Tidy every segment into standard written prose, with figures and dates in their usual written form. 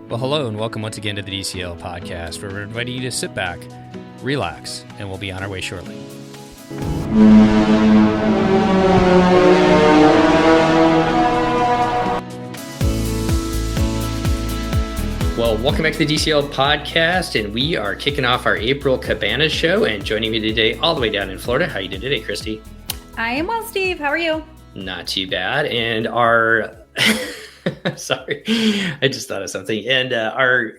Well, hello and welcome once again to the DCL podcast, where we're inviting you to sit back, relax, and we'll be on our way shortly. Well, welcome back to the DCL podcast, and we are kicking off our April Cabana show. And joining me today, all the way down in Florida, how you doing today, Christy? I am well, Steve. How are you? Not too bad. And our sorry, I just thought of something. And our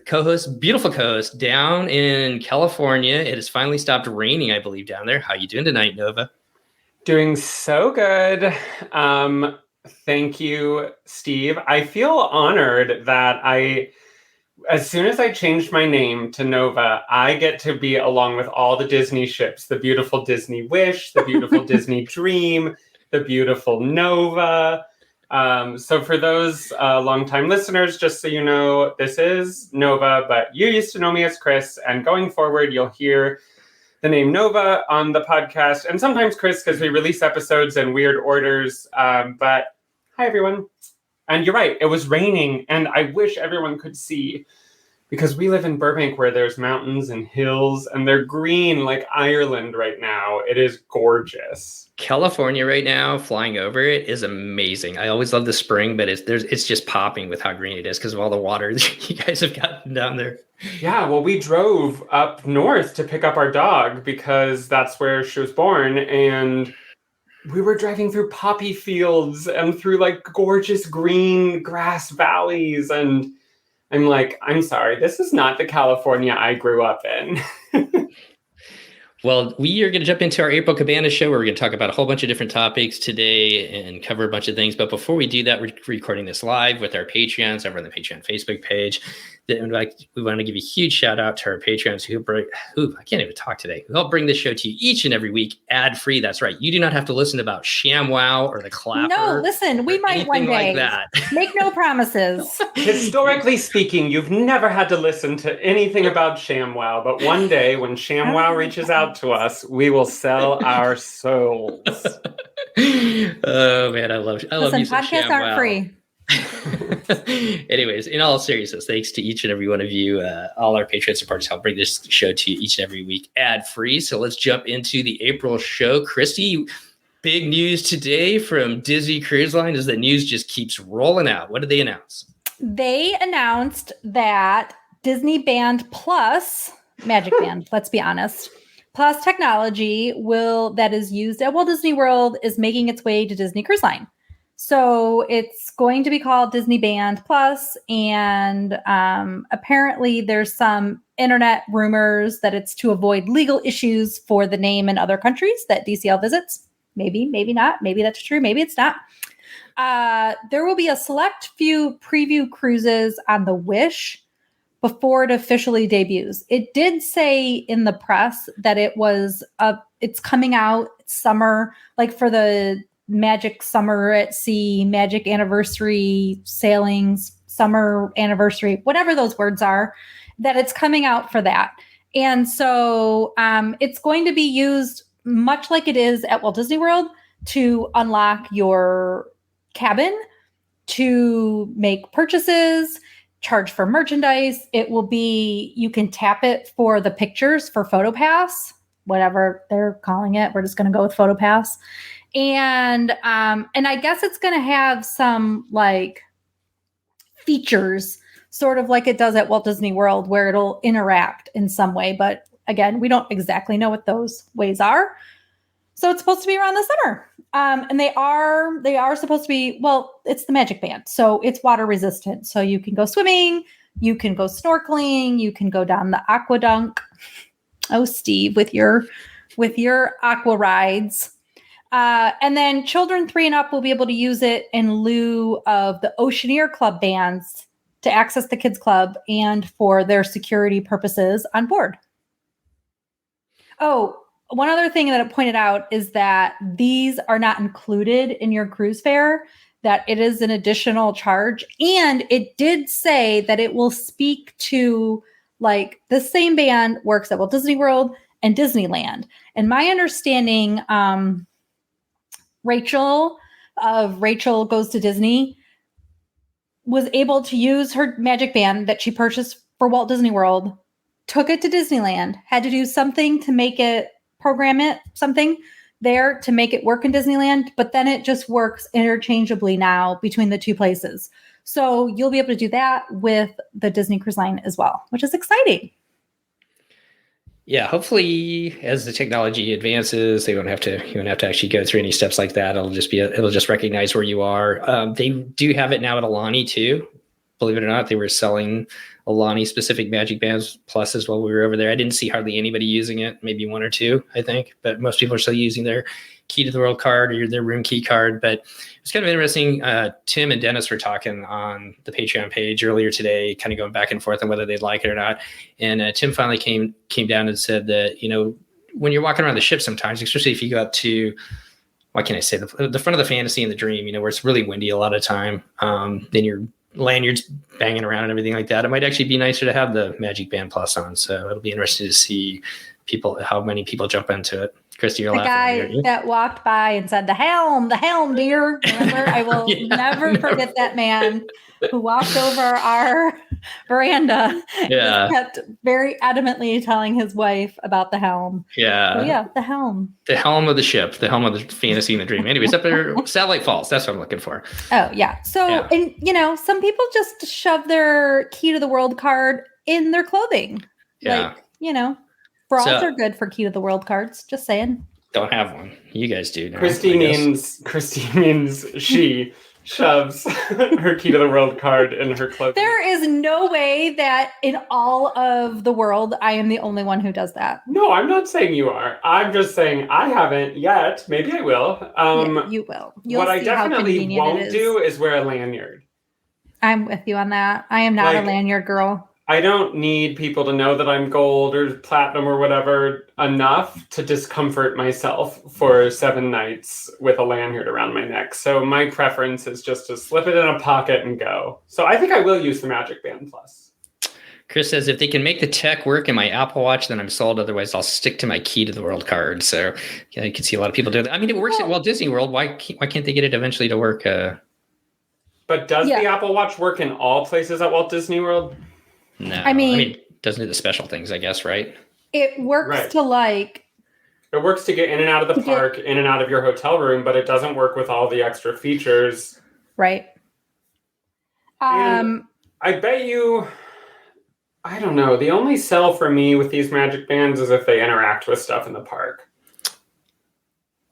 beautiful co-host down in California. It has finally stopped raining, I believe, down there. How you doing tonight, Nova? Doing so good. Thank you, Steve. I feel honored that as soon as I changed my name to Nova, I get to be along with all the Disney ships, the beautiful Disney Wish, the beautiful Disney Dream, the beautiful Nova. So for those longtime listeners, just so you know, this is Nova, but you used to know me as Chris, and going forward, you'll hear the name Nova on the podcast, and sometimes Chris, because we release episodes in weird orders. But hi, everyone. And you're right, it was raining, and I wish everyone could see, because we live in Burbank where there's mountains and hills, and they're green like Ireland right now. It is gorgeous. California right now, flying over it is amazing. I always love the spring, but it's just popping with how green it is because of all the water you guys have gotten down there. Yeah, well, we drove up north to pick up our dog because that's where she was born, and we were driving through poppy fields and through like gorgeous green grass valleys, and I'm like, I'm sorry, this is not the California I grew up in. Well, we are going to jump into our April Cabana show where we're going to talk about a whole bunch of different topics today and cover a bunch of things. But before we do that, we're recording this live with our Patreons over on the Patreon Facebook page. We want to give a huge shout out to our Patreons who I can't even talk today, who help bring this show to you each and every week ad-free. That's right. You do not have to listen about ShamWow or the Clapper. No, listen, we might one day. Like that. Make no promises. Historically speaking, you've never had to listen to anything about ShamWow, but one day when ShamWow reaches out to us, we will sell our souls. Oh man, I love you some podcasts ShamWow. Aren't free. Anyways, in all seriousness, thanks to each and every one of you. All our Patreon supporters help bring this show to you each and every week ad-free. So let's jump into the April show. Christy, big news today from Disney Cruise Line is the news just keeps rolling out. What did they announce? They announced that Disney Band Plus, Magic Band, let's be honest, Plus technology that is used at Walt Disney World is making its way to Disney Cruise Line. So it's going to be called Disney Band Plus, and apparently there's some internet rumors that it's to avoid legal issues for the name in other countries that DCL visits. Maybe, maybe not. Maybe that's true. Maybe it's not. There will be a select few preview cruises on the Wish before it officially debuts. It did say in the press that it's coming out summer, like for the Magic Summer at Sea, Magic Anniversary Sailings, Summer Anniversary, whatever those words are, that it's coming out for that. And so it's going to be used much like it is at Walt Disney World to unlock your cabin, to make purchases, charge for merchandise. It will be, you can tap it for the pictures for PhotoPass, whatever they're calling it. We're just going to go with PhotoPass. And I guess it's going to have some like features, sort of like it does at Walt Disney World, where it'll interact in some way. But again, we don't exactly know what those ways are. So it's supposed to be around the summer. And they are supposed to be, well, it's the Magic Band. So it's water resistant. So you can go swimming, you can go snorkeling, you can go down the aquadunk. Oh, Steve, with your aqua rides. And then children 3 and up will be able to use it in lieu of the Oceaneer Club bands to access the kids club and for their security purposes on board. Oh, one other thing that it pointed out is that these are not included in your cruise fare, that it is an additional charge. And it did say that it will speak to, like, the same band works at Walt Disney World and Disneyland. And my understanding, Rachel Goes to Disney was able to use her magic band that she purchased for Walt Disney World, took it to Disneyland, had to do something to make it, program it, something there to make it work in Disneyland, but then it just works interchangeably now between the two places. So you'll be able to do that with the Disney Cruise Line as well, which is exciting. Yeah, hopefully as the technology advances, you won't have to actually go through any steps like that. It'll just recognize where you are. They do have it now at Alani too. Believe it or not, they were selling Alani specific Magic Bands Pluses while we were over there. I didn't see hardly anybody using it, maybe one or two, I think, but most people are still using their Key to the World card or their room key card. But it's kind of interesting. Tim and Dennis were talking on the Patreon page earlier today, kind of going back and forth on whether they'd like it or not. And Tim finally came down and said that, when you're walking around the ship sometimes, especially if you go up to, what can I say, the front of the Fantasy and the Dream, where it's really windy a lot of time, then your lanyards banging around and everything like that, it might actually be nicer to have the Magic Band Plus on. So it'll be interesting to see how many people jump into it. Christy, you're laughing. The guy that walked by and said, the helm, dear. Remember, I will never forget that man who walked over our veranda. Yeah. And kept very adamantly telling his wife about the helm. Yeah. So yeah, the helm. The helm of the ship, the helm of the Fantasy and the Dream. Anyways, up there, Satellite Falls. That's what I'm looking for. Oh, yeah. So, Yeah. And, some people just shove their Key to the World card in their clothing. Yeah. Bras are good for Key to the World cards. Just saying. Don't have one. You guys do now, Christy means she shoves her Key to the World card in her clothing. There is no way that in all of the world, I am the only one who does that. No, I'm not saying you are. I'm just saying I haven't yet. Maybe I will. Yeah, you will. You'll what I see how definitely convenient it won't is. do is wear a lanyard. I'm with you on that. I am not a lanyard girl. I don't need people to know that I'm gold or platinum or whatever enough to discomfort myself for 7 nights with a lanyard around my neck. So my preference is just to slip it in a pocket and go. So I think I will use the Magic Band Plus. Chris says, if they can make the tech work in my Apple Watch, then I'm sold. Otherwise, I'll stick to my Key to the World card. So yeah, you can see a lot of people do that. I mean, it works at Walt Disney World. Why can't they get it eventually to work? But does the Apple Watch work in all places at Walt Disney World? No, I mean, doesn't do the special things, I guess, right? It works to It works to get in and out of the park, in and out of your hotel room, but it doesn't work with all the extra features. Right. And I bet you, I don't know, the only sell for me with these Magic Bands is if they interact with stuff in the park.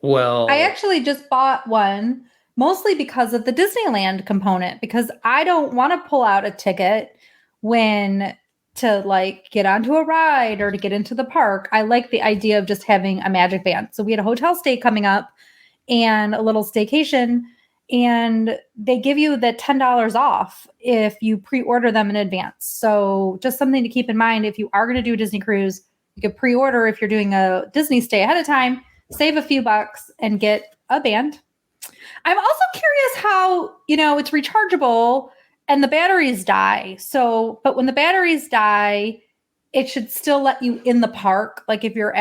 Well, I actually just bought one mostly because of the Disneyland component, because I don't want to pull out a ticket to get onto a ride or to get into the park. I like the idea of just having a Magic Band. So we had a hotel stay coming up and a little staycation, and they give you the $10 off if you pre-order them in advance. So just something to keep in mind. If you are going to do a Disney cruise, you could pre-order if you're doing a Disney stay ahead of time, save a few bucks and get a band. I'm also curious how, it's rechargeable and the batteries die. So, but when the batteries die, it should still let you in the park. Like if you're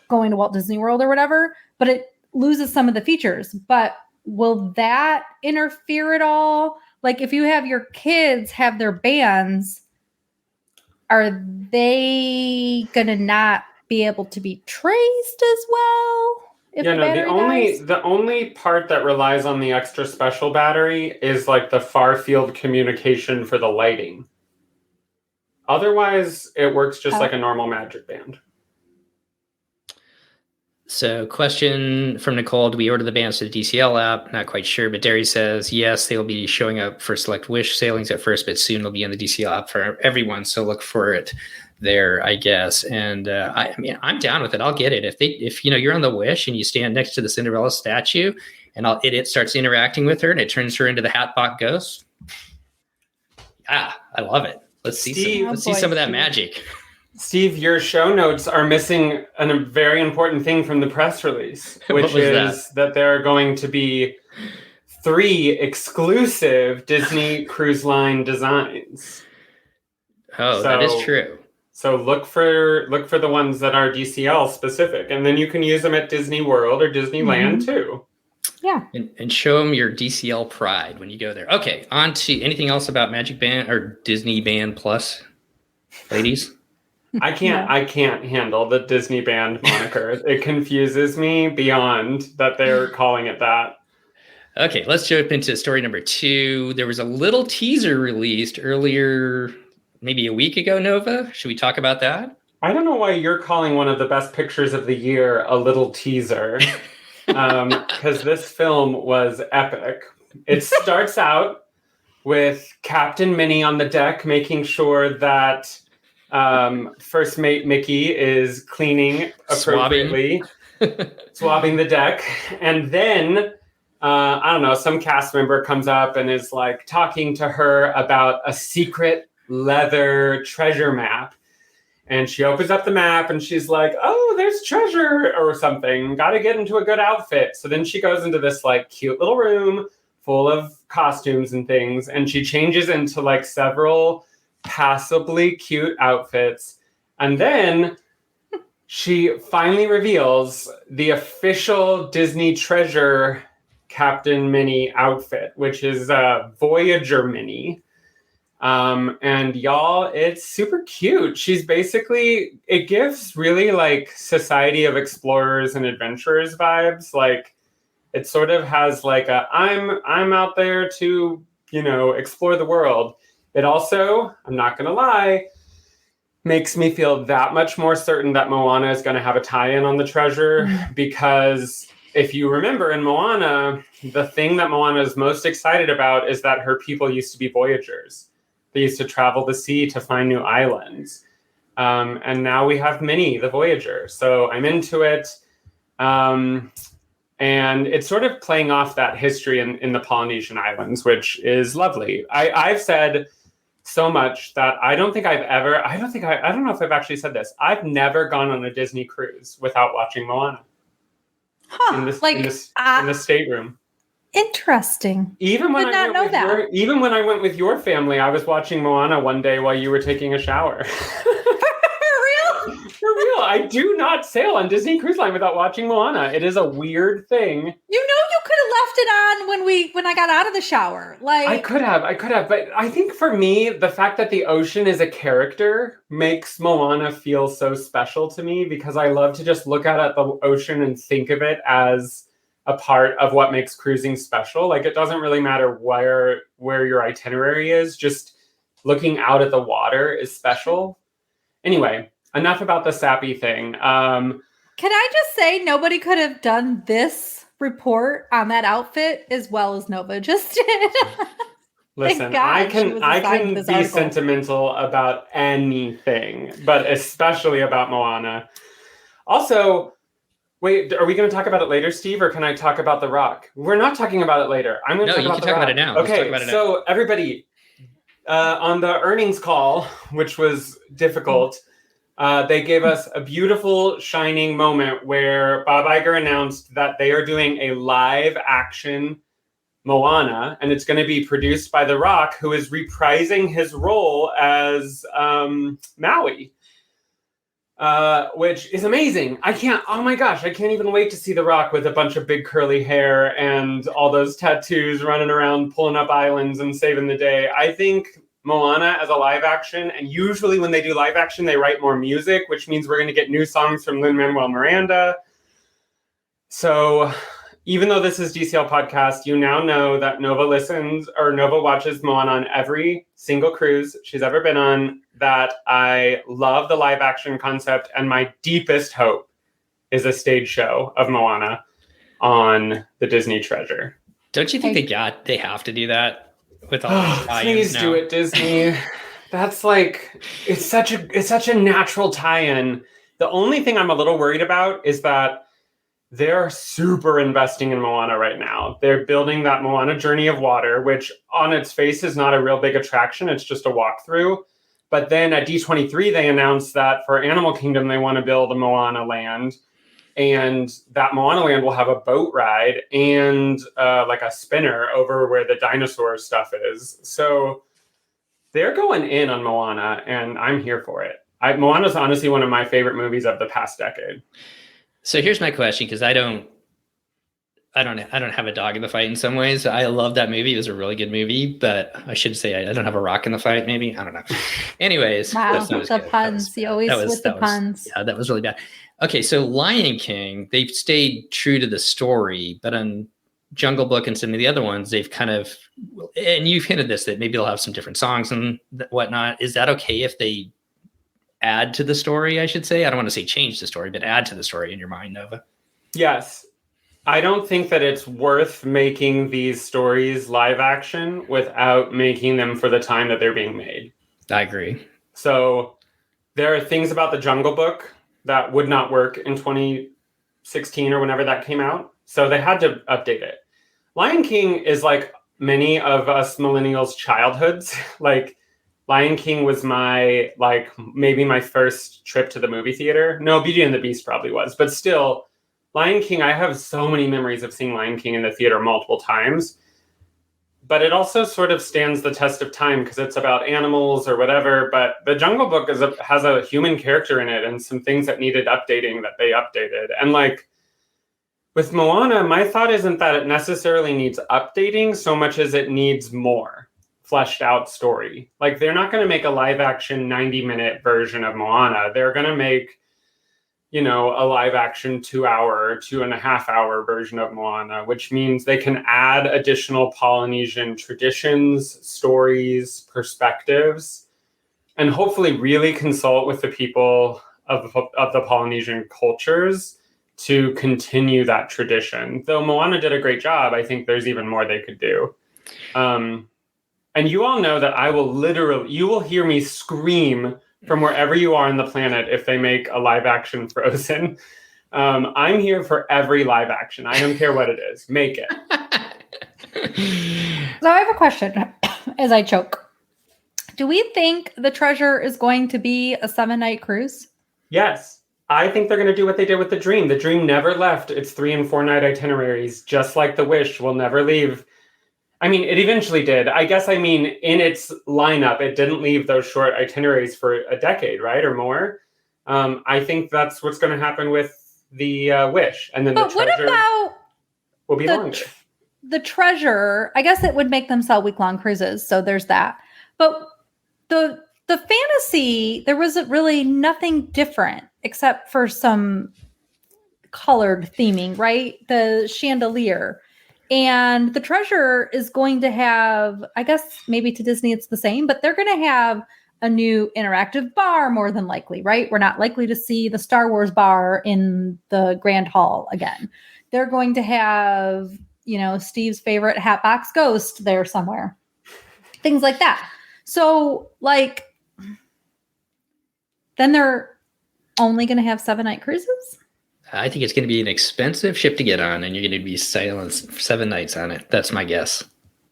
going to Walt Disney World or whatever, but it loses some of the features. But will that interfere at all? Like if you have your kids have their bands, are they going to not be able to be traced as well? The only part that relies on the extra special battery is like the far field communication for the lighting. Otherwise, it works just like a normal Magic Band. So, question from Nicole: do we order the bands to the DCL app? Not quite sure, but Derry says yes. They will be showing up for select Wish sailings at first, but soon they'll be in the DCL app for everyone. So look for it there, I guess. And I'm down with it. I'll get it if you're on the Wish and you stand next to the Cinderella statue, and it starts interacting with her and it turns her into the Hatbot Ghost. Yeah, I love it. Let's see some of that magic. Steve, your show notes are missing a very important thing from the press release, which is that there are going to be 3 exclusive Disney Cruise Line designs. Oh, that is true. So look for the ones that are DCL specific, and then you can use them at Disney World or Disneyland too. Yeah. And show them your DCL pride when you go there. Okay, on to anything else about Magic Band or Disney Band Plus, ladies? I can't handle the Disney Band moniker. It confuses me beyond that they're calling it that. Okay, let's jump into story number 2. There was a little teaser released earlier, maybe a week ago, Nova. Should we talk about that? I don't know why you're calling one of the best pictures of the year a little teaser. Because this film was epic. It starts out with Captain Minnie on the deck, making sure that First Mate Mickey is cleaning appropriately, swabbing the deck. And then, I don't know, some cast member comes up and is like talking to her about a secret leather treasure map. And she opens up the map and she's like, oh, there's treasure or something. Got to get into a good outfit. So then she goes into this like cute little room full of costumes and things. And she changes into like several passably cute outfits. And then she finally reveals the official Disney treasure Captain Minnie outfit, which is Voyager Minnie. And y'all, it's super cute. She's basically, it gives really like Society of Explorers and Adventurers vibes. Like it sort of has like a, I'm out there to, you know, explore the world. It also, I'm not going to lie, makes me feel that much more certain that Moana is going to have a tie-in on the treasure because if you remember in Moana, the thing that Moana is most excited about is that her people used to be voyagers. They used to travel the sea to find new islands. And now we have Minnie, the Voyager. So I'm into it. And it's sort of playing off that history in the Polynesian Islands, which is lovely. I've said so much that I don't know if I've actually said this. I've never gone on a Disney cruise without watching Moana. Huh. In the stateroom. Interesting. Even when even when I went with your family, I was watching Moana one day while you were taking a shower. For real? For real. I do not sail on Disney Cruise Line without watching Moana. It is a weird thing. You know, you could have left it on when I got out of the shower. Like I could have, but I think for me, the fact that the ocean is a character makes Moana feel so special to me because I love to just look out at the ocean and think of it as a part of what makes cruising special. Like it doesn't really matter where your itinerary is, just looking out at the water is special. Anyway, enough about the sappy thing. Can I just say nobody could have done this report on that outfit as well as Nova just did? Listen, I can be sentimental about anything, but especially about Moana. Also, wait, are we going to talk about it later, Steve, or can I talk about The Rock? We're not talking about it later. I'm going to talk about The Rock. About it now. Okay, so everybody, on the earnings call, which was difficult, they gave us a beautiful, shining moment where Bob Iger announced that they are doing a live-action Moana, and it's going to be produced by The Rock, who is reprising his role as Maui. Which is amazing. Oh my gosh, I can't even wait to see The Rock with a bunch of big curly hair and all those tattoos running around, pulling up islands and saving the day. I think Moana as a live action, and usually when they do live action, they write more music, which means we're going to get new songs from Lin-Manuel Miranda. So even though this is DCL podcast, you now know that Nova watches Moana on every single cruise she's ever been on, that I love the live action concept. And my deepest hope is a stage show of Moana on the Disney Treasure. Don't you think they have to do that with all the please now? Do it, Disney. That's like, it's such a natural tie-in. The only thing I'm a little worried about is that they're super investing in Moana right now. They're building that Moana Journey of Water, which on its face is not a real big attraction. It's just a walkthrough. But then at D23, they announced that for Animal Kingdom, they want to build a Moana Land. And that Moana Land will have a boat ride and like a spinner over where the dinosaur stuff is. So they're going in on Moana, and I'm here for it. Moana is honestly one of my favorite movies of the past decade. So here's my question, because I don't have a dog in the fight in some ways. I love that movie. It was a really good movie, but I should say I don't have a rock in the fight. Maybe I don't know. Anyways, Wow, that was the good. puns. You always with the puns. Yeah, that was really bad. Okay, so Lion King, they've stayed true to the story, but on Jungle Book and some of the other ones, they've kind of, and you've hinted this, that maybe they'll have some different songs and whatnot. Is that okay if they add to the story, I should say? I don't want to say change the story, but add to the story in your mind, Nova. Yes. I don't think that it's worth making these stories live action without making them for the time that they're being made. I agree. So there are things about the Jungle Book that would not work in 2016 or whenever that came out. So they had to update it. Lion King is like many of us millennials' childhoods. Like Lion King was maybe my first trip to the movie theater. No, Beauty and the Beast probably was, but still, Lion King, I have so many memories of seeing Lion King in the theater multiple times. But it also sort of stands the test of time because it's about animals or whatever. But the Jungle Book has a human character in it and some things that needed updating that they updated. And like with Moana, my thought isn't that it necessarily needs updating so much as it needs more fleshed out story. Like they're not going to make a live action 90-minute version of Moana. They're going to make, a live action 2-hour, 2.5-hour version of Moana, which means they can add additional Polynesian traditions, stories, perspectives, and hopefully really consult with the people of the Polynesian cultures to continue that tradition. Though Moana did a great job, I think there's even more they could do. And you all know that you will hear me scream from wherever you are on the planet if they make a live action Frozen. I'm here for every live action. I don't care what it is. Make it. So I have a question as I choke. Do we think The Treasure is going to be a 7-night cruise? Yes. I think they're going to do what they did with The Dream. The Dream never left its 3 and 4 night itineraries, just like The Wish will never leave. I mean, it eventually did. In its lineup, it didn't leave those short itineraries for a decade, right? Or more. I think that's what's going to happen with the Wish. And then The Treasure will be longer. The Treasure, I guess it would make them sell week-long cruises. So there's that. But the fantasy, there was really nothing different except for some colored theming, right? The chandelier. And The Treasure is going to have, I guess maybe to Disney it's the same, but they're going to have a new interactive bar more than likely, right? We're not likely to see the Star Wars bar in the Grand Hall again. They're going to have, Steve's favorite Hatbox Ghost there somewhere. Things like that. So then they're only going to have 7-night cruises? I think it's going to be an expensive ship to get on, and you're going to be sailing 7 nights on it. That's my guess.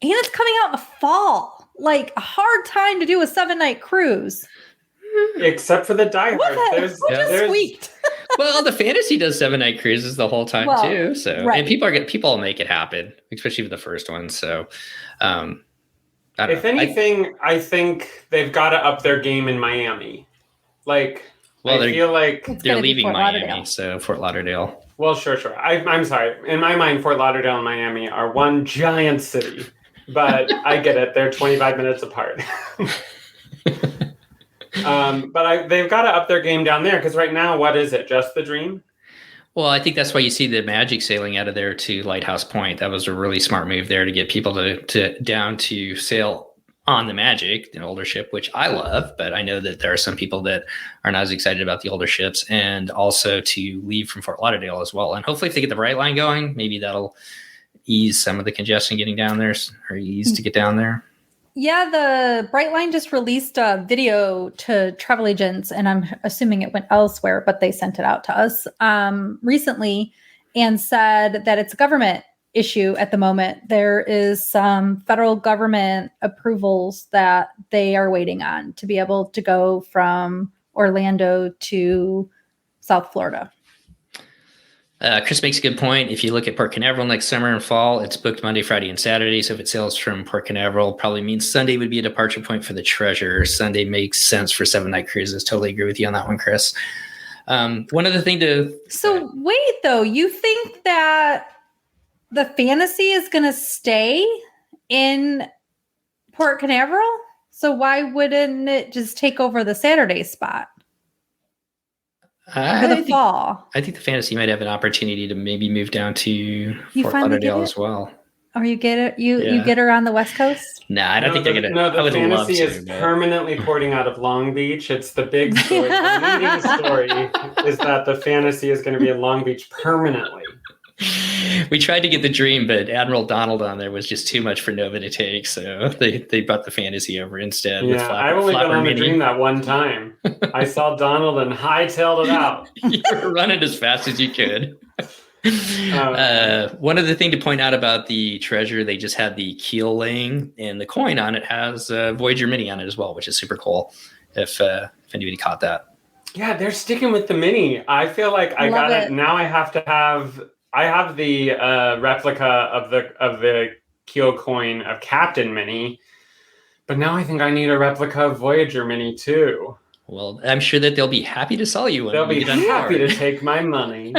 And it's coming out in the fall. Like, a hard time to do a 7-night cruise. Except for the diehard. Who just squeaked? Well, the fantasy does 7-night cruises the whole time too. So, right. And people will make it happen, especially with the first one. So, if anything, I think they've got to up their game in Miami. I feel like they're leaving Miami, so Fort Lauderdale. Well, sure. I'm sorry. In my mind, Fort Lauderdale and Miami are one giant city, but I get it. They're 25 minutes apart. But they've got to up their game down there because right now, what is it? Just The Dream? Well, I think that's why you see the Magic sailing out of there to Lighthouse Point. That was a really smart move there to get people to down to sail on the Magic, an older ship, which I love, but I know that there are some people that are not as excited about the older ships, and also to leave from Fort Lauderdale as well. And hopefully if they get the Bright Line going, maybe that'll ease some of the congestion getting down there, or ease to get down there. Yeah, the Bright Line just released a video to travel agents, and I'm assuming it went elsewhere, but they sent it out to us recently and said that it's a government issue at the moment. There is some federal government approvals that they are waiting on to be able to go from Orlando to South Florida. Chris makes a good point. If you look at Port Canaveral next summer and fall, it's booked Monday, Friday, and Saturday. So if it sails from Port Canaveral, probably means Sunday would be a departure point for the Treasure. Sunday makes sense for 7-night cruises. Totally agree with you on that one, Chris. One other thing to... So wait, though, you think that the Fantasy is going to stay in Port Canaveral. So why wouldn't it just take over the Saturday spot for the fall? I think the Fantasy might have an opportunity to maybe move down to You Fort finally Lauderdale get it? as well. Or you get it? You get her on the West Coast? Nah, I don't think they're gonna. No, I the would love Fantasy to, is but- permanently porting out of Long Beach. It's the big story. The leading story is that the Fantasy is going to be in Long Beach permanently. We tried to get the Dream, but Admiral Donald on there was just too much for Nova to take, so they brought the Fantasy over instead. Yeah, I've only been on the Dream that one time. I saw Donald and hightailed it out. You were running as fast as you could. One other thing to point out about the treasure, they just had the keel laying, and the coin on it has Voyager Mini on it as well, which is super cool. If anybody caught that. Yeah, they're sticking with the Mini. I feel like I got it. Now I have to have. I have the replica of the keel coin of Captain Mini, but now I think I need a replica of Voyager Mini too. Well, I'm sure that they'll be happy to sell you one. They'll be happy to take my money.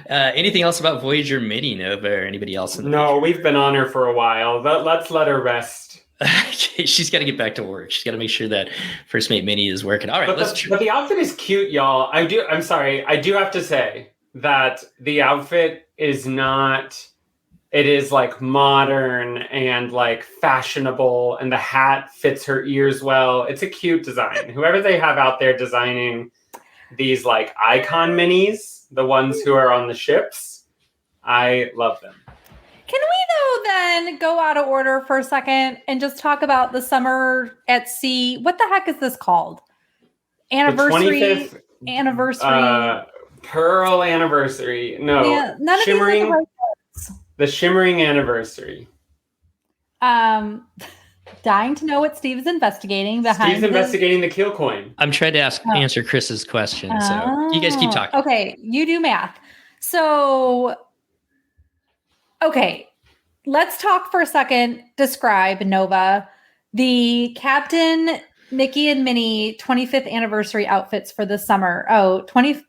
Anything else about Voyager Mini, Nova, or anybody else? No, we've been on her for a while. Let's let her rest. She's got to get back to work. She's got to make sure that First Mate Mini is working. All right, but the outfit is cute, y'all. I'm sorry. I do have to say that the outfit is not. It is like modern and like fashionable, and the hat fits her ears well. It's a cute design. Whoever they have out there designing these like icon minis, the ones who are on the ships, I love them. Can we though then go out of order for a second and just talk about the Summer at Sea? What the heck is this called? Anniversary. The 25th anniversary. Pearl anniversary. No, yeah, none of shimmering. these are the right words. The shimmering anniversary. Dying to know what Steve is investigating behind. Steve's investigating the keel coin. I'm trying to answer Chris's question, so you guys keep talking. Okay, you do math. So, okay, let's talk for a second. Describe, Nova, the Captain, Nikki, and Minnie 25th anniversary outfits for the summer. 25th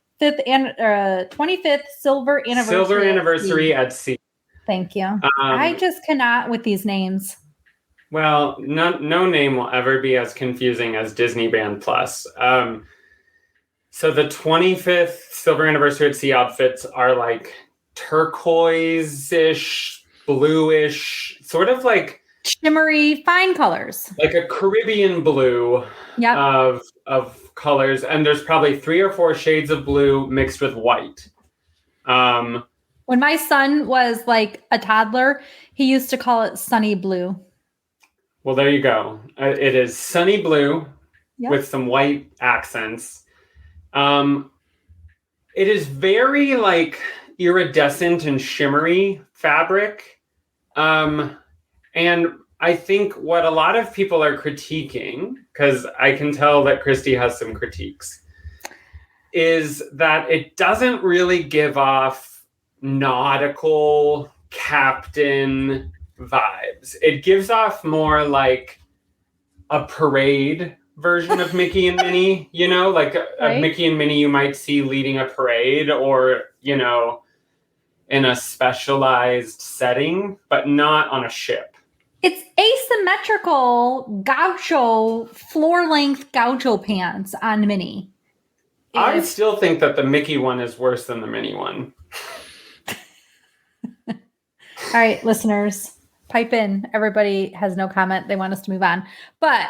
silver anniversary. Silver anniversary at sea. Thank you. I just cannot with these names. Well, no name will ever be as confusing as Disney Band Plus. So the 25th silver anniversary at sea outfits are like turquoise-ish, bluish, sort of like shimmery, fine colors, like a Caribbean blue of colors, and there's probably 3 or 4 shades of blue mixed with white. When my son was like a toddler, he used to call it sunny blue. Well, there you go. It is sunny blue with some white accents. It is very like iridescent and shimmery fabric. And I think what a lot of people are critiquing, because I can tell that Christy has some critiques, is that it doesn't really give off nautical captain vibes. It gives off more like a parade version of Mickey and Minnie, you know, like a Mickey and Minnie you might see leading a parade or, you know, in a specialized setting, but not on a ship. It's asymmetrical gaucho, floor-length gaucho pants on Minnie. I still think that the Mickey one is worse than the Minnie one. All right, listeners, pipe in. Everybody has no comment. They want us to move on. But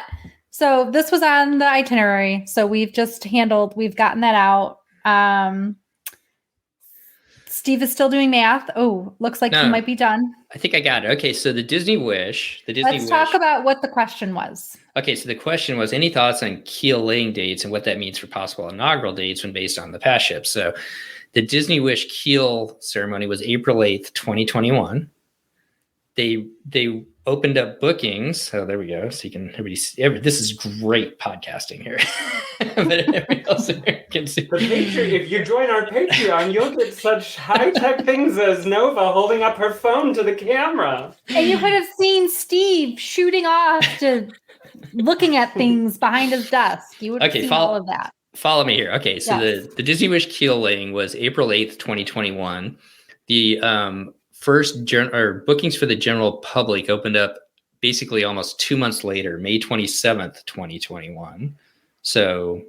so this was on the itinerary. So we've gotten that out. Steve is still doing math. Oh, looks like he might be done. I think I got it. Okay, so the Disney Wish. Let's talk about what the question was. Okay, so the question was, any thoughts on keel laying dates and what that means for possible inaugural dates when based on the past ships? So the Disney Wish keel ceremony was April 8th, 2021. They opened up bookings. So there we go. So you can this is great podcasting here. But everybody else can see. If you join our Patreon, you'll get such high-tech things as Nova holding up her phone to the camera. And you could have seen Steve shooting off to looking at things behind his desk. You would have seen all of that. Follow me here. Okay, so the Disney Wish keel laying was April 8th, 2021. The bookings for the general public opened up basically almost 2 months later, May 27th, 2021. So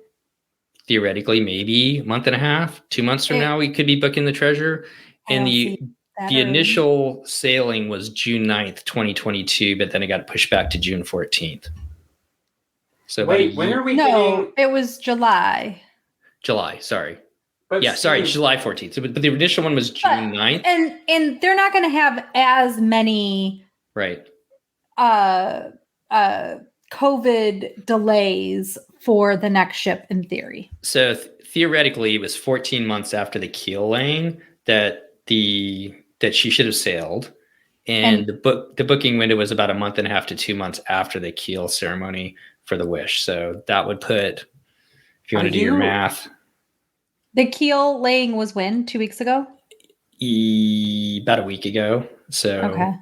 theoretically, maybe a month and a half, 2 months from now, we could be booking the Treasure. And the initial sailing was June 9th, 2022, but then it got pushed back to June 14th. So wait, when are we No, it was July. July, sorry. But July 14th. So, but the initial one was June 9th. And they're not going to have as many COVID delays for the next ship in theory. So theoretically, it was 14 months after the keel laying that she should have sailed. And the booking window was about a month and a half to 2 months after the keel ceremony for the Wish. So that would put, if you want to do your math. The keel laying was when? 2 weeks ago? About a week ago. So okay.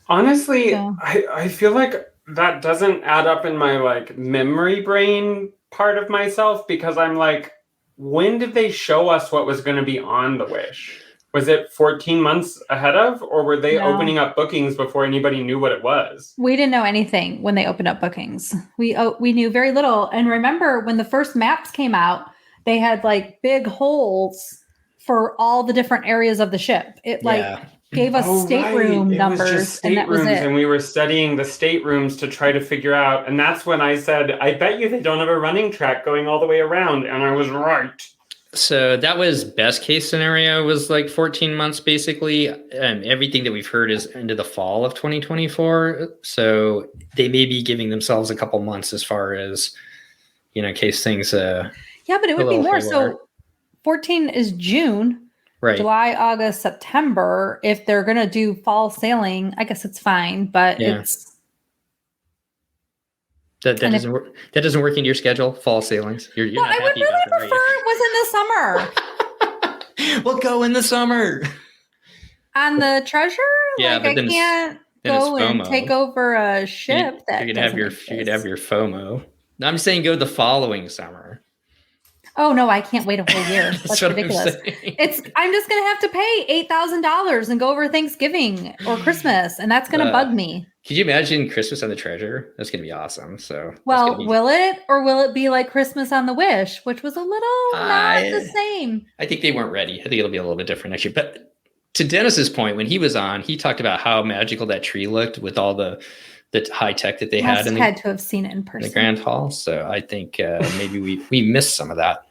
Honestly, I feel like that doesn't add up in my like memory brain part of myself, because I'm like, when did they show us what was going to be on the Wish? Was it 14 months ahead of, or were they opening up bookings before anybody knew what it was? We didn't know anything when they opened up bookings. We knew very little. And remember when the first maps came out, they had like big holes for all the different areas of the ship. It gave us stateroom numbers, and that was it. And we were studying the staterooms to try to figure out. And that's when I said, I bet you they don't have a running track going all the way around. And I was right. So that was best case scenario, was like 14 months basically. And everything that we've heard is into the fall of 2024. So they may be giving themselves a couple months as far as, in case things. Yeah, but it would be more. So 14 is June. Right. July, August, September. If they're going to do fall sailing, I guess it's fine, but it's. That doesn't work. That doesn't work into your schedule. Fall sailings. You're not I would happy really about prefer it was in the summer. We'll go in the summer. On the Treasure, I can't go and take over a ship. You could have your FOMO. No, I'm saying go the following summer. Oh no, I can't wait a whole year. That's ridiculous. I'm just gonna have to pay $8,000 and go over Thanksgiving or Christmas, and that's gonna bug me. Could you imagine Christmas on the Treasure? That's gonna be awesome. So, will it, or will it be like Christmas on the Wish, which was a little not the same? I think they weren't ready. I think it'll be a little bit different next year. But to Dennis's point, when he was on, he talked about how magical that tree looked with all the high tech that they had to have seen it in person, the Grand Hall. So I think maybe we missed some of that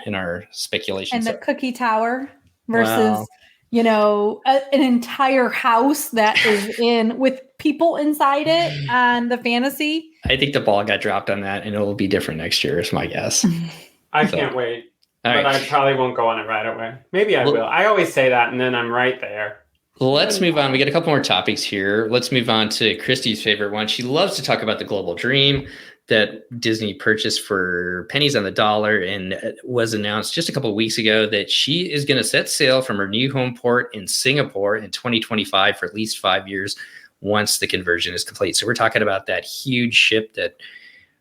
in our speculation. And the cookie tower versus an entire house that is with people inside it on the Fantasy. I think the ball got dropped on that, and it will be different next year, is my guess. I can't wait, but I probably won't go on it right away. Maybe I will. I always say that, and then I'm right there. Let's move on. We got a couple more topics here. Let's move on to Christy's favorite one. She loves to talk about the global dream that Disney purchased for pennies on the dollar, and it was announced just a couple of weeks ago that she is going to set sail from her new home port in Singapore in 2025 for at least 5 years once the conversion is complete. So we're talking about that huge ship that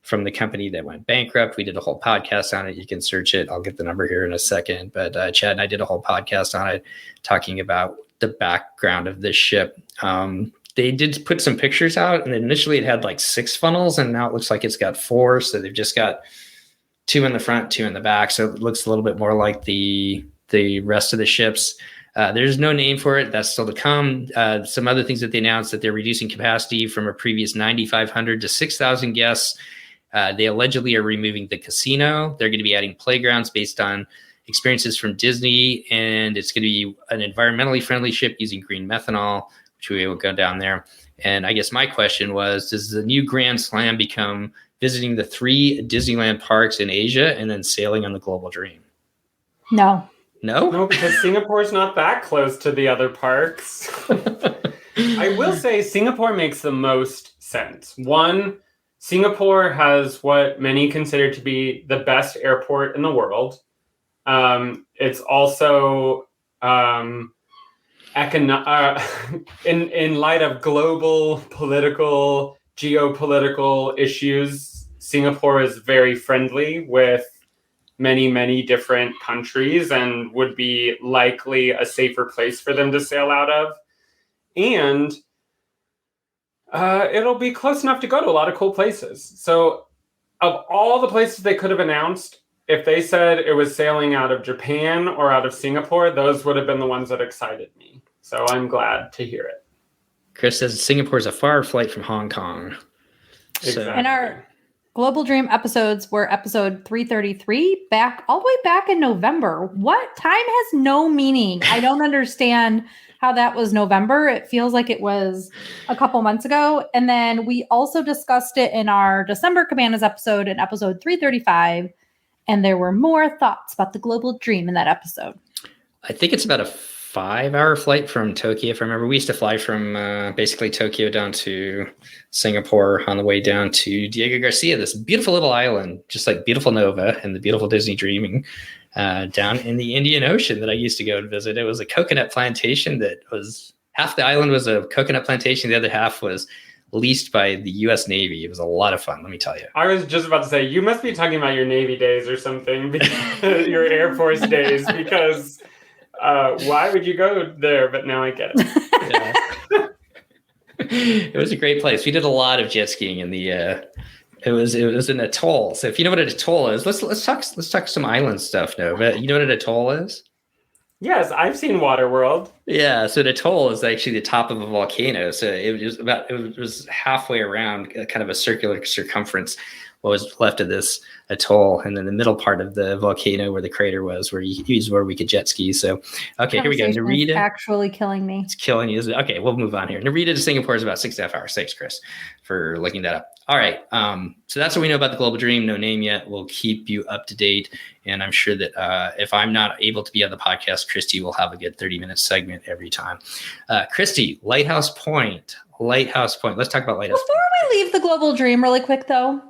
from the company that went bankrupt. We did a whole podcast on it. You can search it. I'll get the number here in a second. But Chad and I did a whole podcast on it talking about the background of this ship. They did put some pictures out, and initially it had like 6 funnels, and now it looks like it's got 4. So they've just got 2 in the front, 2 in the back. So it looks a little bit more like the rest of the ships. There's no name for it. That's still to come. Some other things that they announced, that they're reducing capacity from a previous 9,500 to 6,000 guests. They allegedly are removing the casino. They're going to be adding playgrounds based on experiences from Disney, and it's going to be an environmentally friendly ship using green methanol, which we will go down there. And I guess my question was, does the new Grand Slam become visiting the 3 Disneyland parks in Asia and then sailing on the Global Dream? No, because Singapore's not that close to the other parks. I will say Singapore makes the most sense. One, Singapore has what many consider to be the best airport in the world. It's also in light of global geopolitical issues, Singapore is very friendly with many, many different countries and would be likely a safer place for them to sail out of. And it'll be close enough to go to a lot of cool places. So of all the places they could have announced, if they said it was sailing out of Japan or out of Singapore, those would have been the ones that excited me. So I'm glad to hear it. Chris says Singapore is a far flight from Hong Kong. Exactly. And our Global Dream episodes were episode 333, all the way back in November. What? Time has no meaning. I don't understand how that was November. It feels like it was a couple months ago. And then we also discussed it in our December Cabanas episode in episode 335. And there were more thoughts about the Global Dream in that episode. I think it's about a 5-hour flight from Tokyo. If I remember, we used to fly from basically Tokyo down to Singapore on the way down to Diego Garcia, this beautiful little island, just like beautiful Nova and the beautiful Disney Dreaming, down in the Indian Ocean that I used to go and visit. It was a coconut plantation that was half the island was a coconut plantation. The other half was leased by the U.S. Navy. It was a lot of fun, let me tell you. I was just about to say, you must be talking about your Navy days or something, your Air Force days, because why would you go there? But now I get it. Yeah. It was a great place. We did a lot of jet skiing in the it was an atoll. So if you know what an atoll is, let's talk some island stuff, Nova. You know what an atoll is? Yes, I've seen Waterworld. Yeah, so the atoll is actually the top of a volcano. So it was halfway around, kind of a circular circumference, what was left of this atoll, and then the middle part of the volcano where the crater was, where we could jet ski. So, okay, here we go. Narita, actually killing me. It's killing you. Okay, we'll move on here. Narita to Singapore is about 6.5 hours. Thanks, Chris, for looking that up. All right, so that's what we know about the Global Dream. No name yet. We'll keep you up to date, and I'm sure that if I'm not able to be on the podcast, Christy will have a good 30-minute segment every time. Christy, Lighthouse Point. Let's talk about Lighthouse Point. Before we leave the Global Dream really quick, though,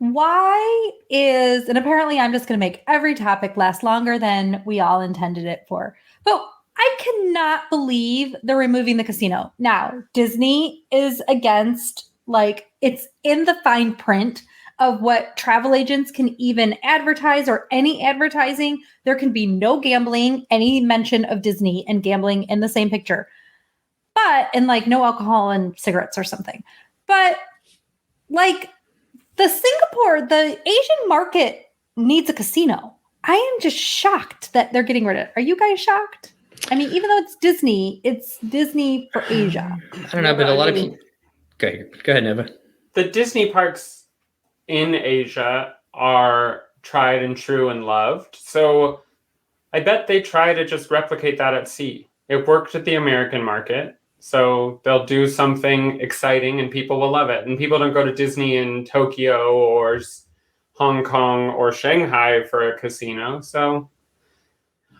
and apparently I'm just going to make every topic last longer than we all intended it for. But I cannot believe they're removing the casino. Now, Disney is against, it's in the fine print of what travel agents can even advertise or any advertising. There can be no gambling, any mention of Disney and gambling in the same picture. And no alcohol and cigarettes or something. But the Asian market needs a casino. I am just shocked that they're getting rid of it. Are you guys shocked? I mean, even though it's Disney for Asia. I don't know, but a lot of people. Go ahead, Nova. The Disney parks in Asia are tried and true and loved. So I bet they try to just replicate that at sea. It worked at the American market. So they'll do something exciting and people will love it. And people don't go to Disney in Tokyo or Hong Kong or Shanghai for a casino. So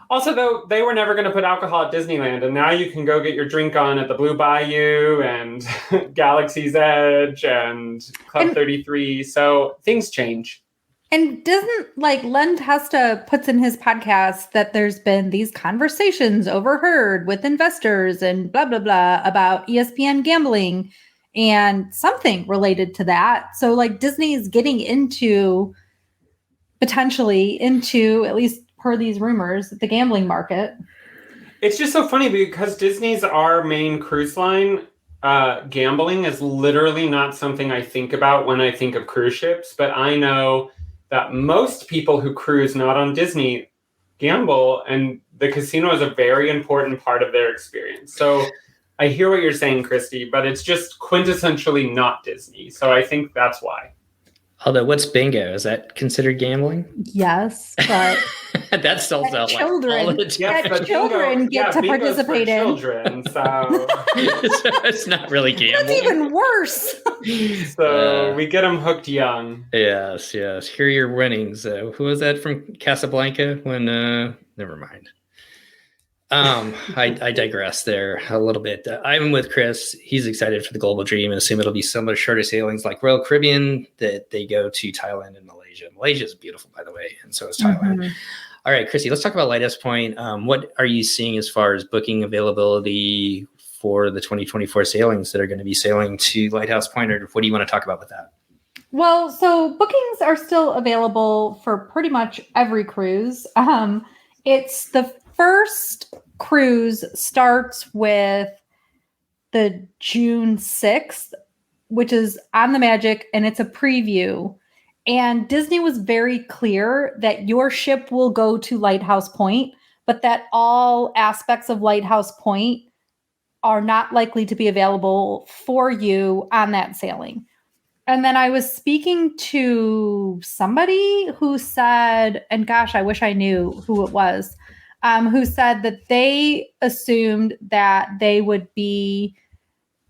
also, though, they were never going to put alcohol at Disneyland. And now you can go get your drink on at the Blue Bayou and Galaxy's Edge and Club 33. So things change. And doesn't Len Testa puts in his podcast that there's been these conversations overheard with investors and blah, blah, blah about ESPN gambling and something related to that. So Disney is getting potentially into, at least per these rumors, the gambling market. It's just so funny because Disney's our main cruise line. Gambling is literally not something I think about when I think of cruise ships, but I know that most people who cruise not on Disney gamble, and the casino is a very important part of their experience. So I hear what you're saying, Christy, but it's just quintessentially not Disney. So I think that's why. Although, what's bingo? Is that considered gambling? Yes, but that sells out children. Children get to participate in. Children, so. So it's not really gambling. That's even worse. So we get them hooked young. Yes. Here are your winnings. Who was that from Casablanca? When never mind. I digress there a little bit. I'm with Chris. He's excited for the Global Dream and assume it'll be similar shorter sailings like Royal Caribbean that they go to Thailand and Malaysia. Malaysia is beautiful, by the way, and so is Thailand. Mm-hmm. All right, Chrissy, let's talk about Lighthouse Point. What are you seeing as far as booking availability for the 2024 sailings that are going to be sailing to Lighthouse Point, or what do you want to talk about with that? Well, so bookings are still available for pretty much every cruise. It's the first cruise starts with the June 6th, which is on the Magic, and it's a preview. And Disney was very clear that your ship will go to Lighthouse Point, but that all aspects of Lighthouse Point are not likely to be available for you on that sailing. And then I was speaking to somebody who said, and gosh, I wish I knew who it was, who said that they assumed that they would be,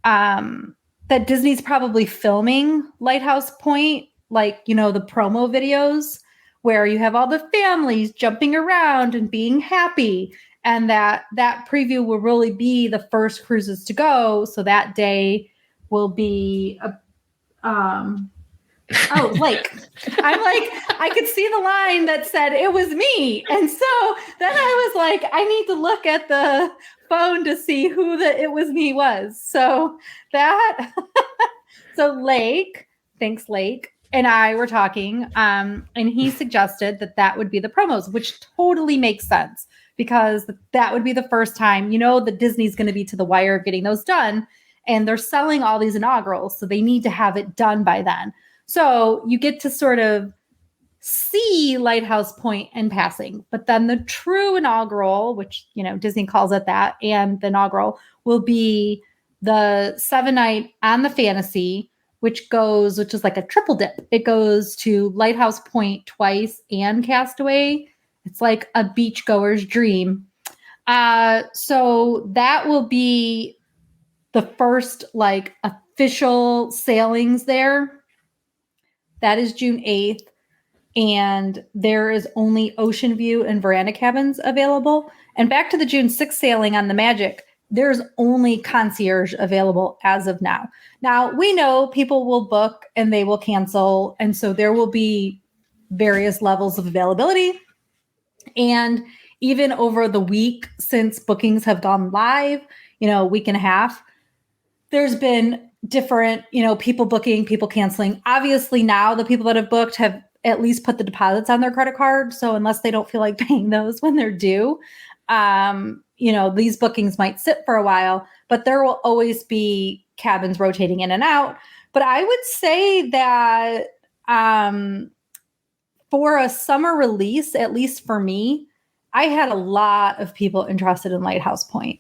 that Disney's probably filming Lighthouse Point, like, you know, the promo videos where you have all the families jumping around and being happy. And that preview will really be the first cruises to go. So that day will be Lake. I'm like, I could see the line that said it was me. And so then I was like, I need to look at the phone to see who the it was me was. So that, so Lake, thanks Lake, and I were talking, and he suggested that would be the promos, which totally makes sense because that would be the first time, you know, that Disney's going to be to the wire getting those done. And they're selling all these inaugurals, so they need to have it done by then. So you get to sort of see Lighthouse Point in passing. But then the true inaugural, which, you know, Disney calls it that, and the inaugural will be the 7-night on the Fantasy, which is like a triple dip. It goes to Lighthouse Point twice and Castaway. It's like a beachgoer's dream. So that will be the first like official sailings there. That is June 8th. And there is only ocean view and veranda cabins available. And back to the June 6th sailing on the Magic, there's only concierge available as of now. Now, we know people will book and they will cancel. And so there will be various levels of availability. And even over the week since bookings have gone live, you know, a week and a half, there's been different, you know, people booking, people canceling. Obviously now the people that have booked have at least put the deposits on their credit card. So unless they don't feel like paying those when they're due, you know, these bookings might sit for a while, but there will always be cabins rotating in and out. But I would say that for a summer release, at least for me, I had a lot of people interested in Lighthouse Point.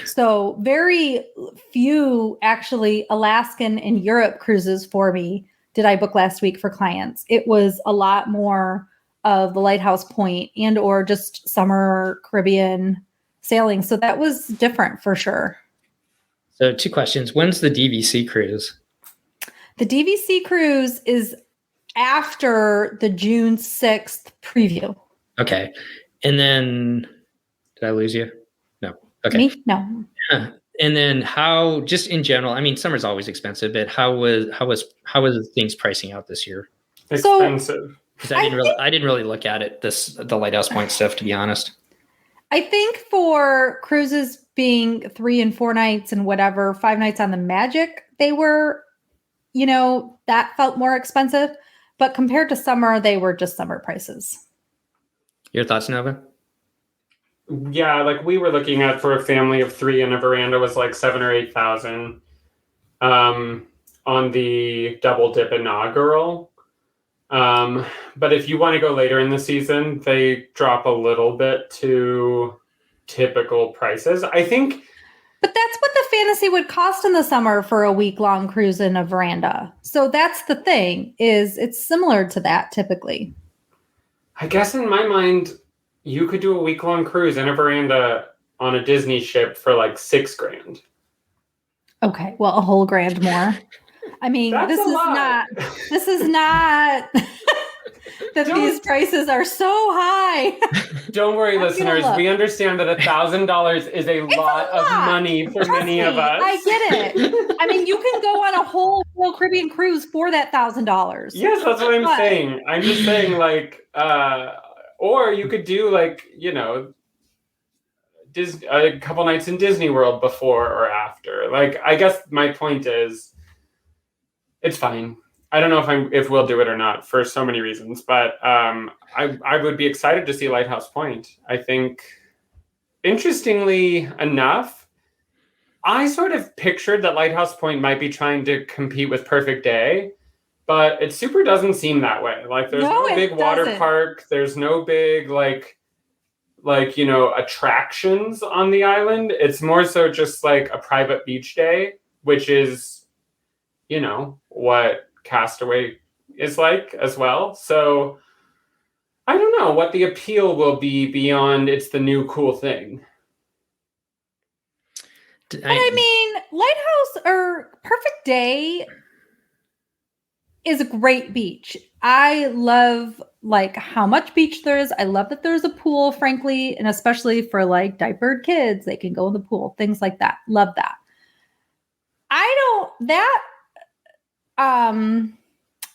So very few actually Alaskan and Europe cruises for me did I book last week for clients. It was a lot more of the Lighthouse Point and or just summer Caribbean sailing. So that was different for sure. So 2 questions. When's the DVC cruise? The DVC cruise is after the June 6th preview. Okay. And then did I lose you? No. Okay. Me? No. Yeah. And then how, just in general, I mean, summer's always expensive, but how was things pricing out this year? Expensive. Because I didn't really look at it, the Lighthouse Point stuff, to be honest. I think for cruises being 3 and 4 nights and whatever, 5 nights on the Magic, they were, you know, that felt more expensive. But compared to summer, they were just summer prices. Your thoughts, Nova? Yeah, like we were looking at for a family of 3 and a veranda was like 7,000 or 8,000 on the double dip inaugural. But if you want to go later in the season, they drop a little bit to typical prices. I think. But that's what the Fantasy would cost in the summer for a week-long cruise in a veranda. So that's the thing, is it's similar to that typically. I guess in my mind, you could do a week-long cruise in a veranda on a Disney ship for like $6,000. Okay, well, a whole grand more. I mean, this is not that these prices are so high. Don't worry, listeners. We understand that $1,000 is a lot of money for many of us. I get it. I mean, you can go on a whole Caribbean cruise for that $1,000. Yes, that's what I'm saying. I'm just saying, like, or you could do like, you know, a couple nights in Disney World before or after. Like, I guess my point is, it's fine. I don't know if we'll do it or not for so many reasons, but I would be excited to see Lighthouse Point. I think, interestingly enough, I sort of pictured that Lighthouse Point might be trying to compete with Perfect Day, but it super doesn't seem that way. Like there's no big water park, there's no big like attractions on the island. It's more so just like a private beach day, which is what Castaway is like as well. So I don't know what the appeal will be beyond it's the new cool thing. But I mean, Lighthouse or Perfect Day is a great beach. I love like how much beach there is. I love that there's a pool, frankly, and especially for like diapered kids, they can go in the pool, things like that. Love that.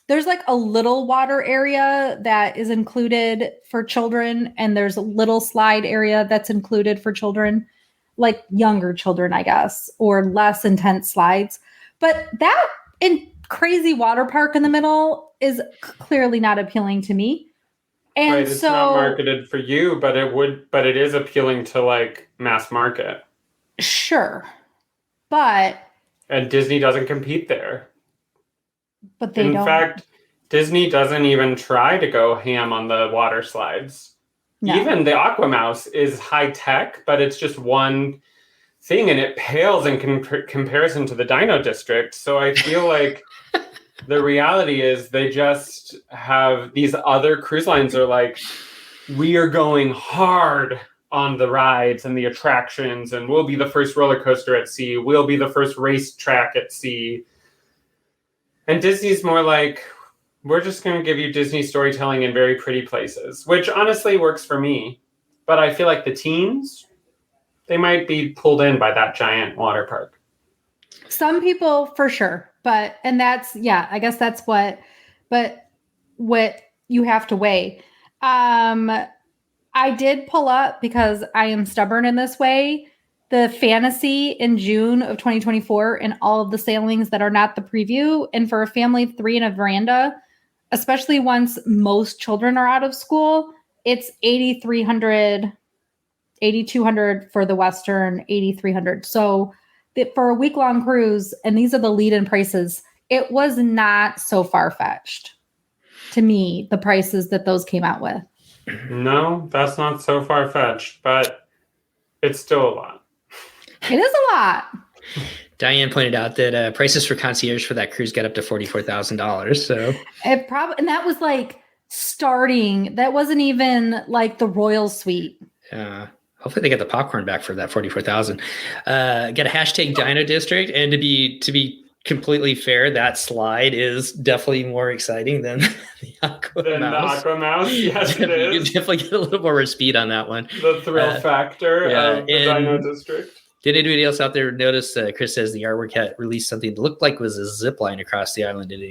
There's like a little water area that is included for children, and there's a little slide area that's included for children, like younger children, I guess, or less intense slides. But that crazy water park in the middle is clearly not appealing to me. And right, it's not marketed for you, but it is appealing to like mass market. Sure. And Disney doesn't compete there. But in fact, Disney doesn't even try to go ham on the water slides. No. Even the Aquamouse is high tech, but it's just one thing, and it pales in comparison to the Dino District. So I feel like the reality is they just have these other cruise lines are like, we are going hard on the rides and the attractions, and we'll be the first roller coaster at sea. We'll be the first racetrack at sea. And Disney's more like, we're just going to give you Disney storytelling in very pretty places, which honestly works for me. But I feel like the teens, they might be pulled in by that giant water park. Some people for sure. I guess that's what you have to weigh. I did pull up, because I am stubborn in this way, the fantasy in June of 2024 and all of the sailings that are not the preview. And for a family of 3 and a veranda, especially once most children are out of school, it's $8,300, $8,200 for the Western, $8,300. So for a week-long cruise, and these are the lead-in prices, it was not so far-fetched to me, the prices that those came out with. No, that's not so far-fetched, but it's still a lot. It is a lot. Diane pointed out that prices for concierge for that cruise got up to $44,000. So and that was like starting. That wasn't even like the Royal Suite. Hopefully they get the popcorn back for that $44,000. Get a hashtag Dino District, and to be completely fair, that slide is definitely more exciting than the Aquamouse. Yes, it is. You can definitely get a little more speed on that one. The thrill factor of the Dino District. Did anybody else out there notice? Chris says the artwork had released something that looked like it was a zip line across the island. Did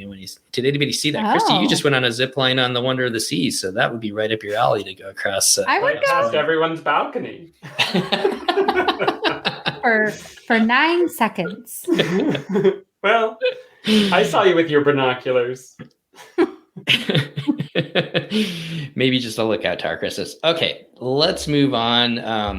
anybody see that? Oh. Christy, you just went on a zip line on the Wonder of the Seas, so that would be right up your alley to go across. I would go past everyone's balcony for 9 seconds. Well, I saw you with your binoculars. Maybe just a lookout tower, Chris. Okay, let's move on.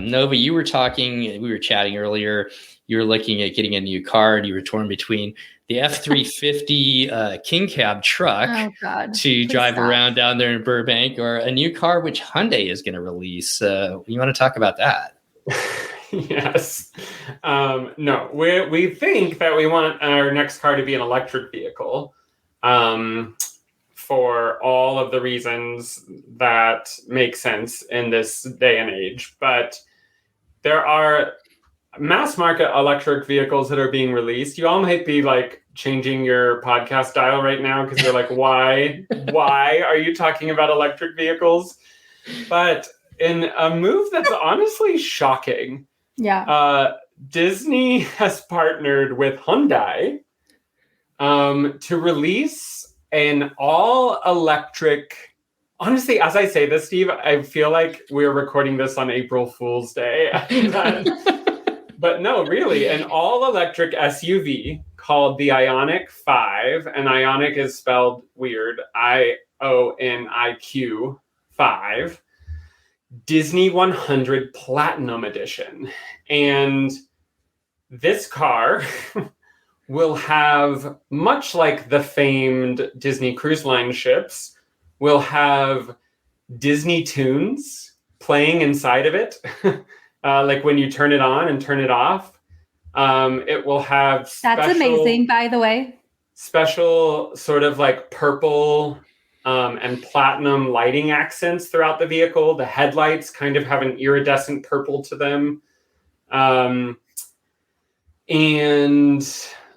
Nova, we were chatting earlier. You were looking at getting a new car, and you were torn between the F-350 King Cab truck to drive around down there in Burbank, or a new car which Hyundai is going to release. You want to talk about that? Yes. No, we think that we want our next car to be an electric vehicle. For all of the reasons that make sense in this day and age. But there are mass market electric vehicles that are being released. You all might be like changing your podcast dial right now because you're like, why are you talking about electric vehicles? But in a move that's honestly shocking, Disney has partnered with Hyundai to release an all-electric... Honestly, as I say this, Steve, I feel like we're recording this on April Fool's Day. But no, really, an all-electric SUV called the Ioniq 5, and Ioniq is spelled weird, IONIQ 5, Disney 100 Platinum Edition. And this car will have, much like the famed Disney Cruise Line ships, will have Disney tunes playing inside of it, like when you turn it on and turn it off. It will have That's amazing, by the way. Special sort of like purple and platinum lighting accents throughout the vehicle. The headlights kind of have an iridescent purple to them. And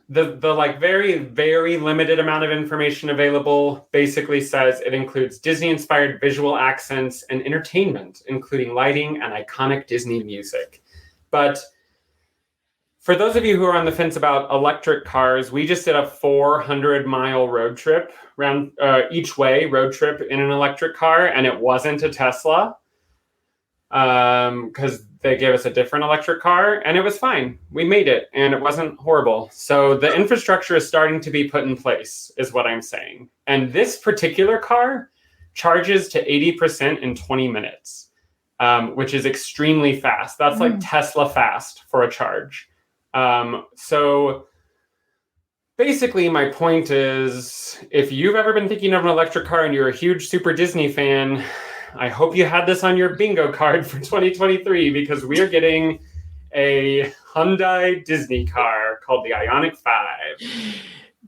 the like very, very limited amount of information available basically says it includes Disney-inspired visual accents and entertainment, including lighting and iconic Disney music. But for those of you who are on the fence about electric cars, we just did a 400-mile road trip round each way road trip in an electric car, and it wasn't a Tesla because they gave us a different electric car, and it was fine. We made it, and it wasn't horrible. So the infrastructure is starting to be put in place, is what I'm saying. And this particular car charges to 80% in 20 minutes, which is extremely fast. That's like Tesla fast for a charge. So basically my point is, if you've ever been thinking of an electric car and you're a huge Super Disney fan, I hope you had this on your bingo card for 2023, because we are getting a Hyundai Disney car called the Ioniq 5.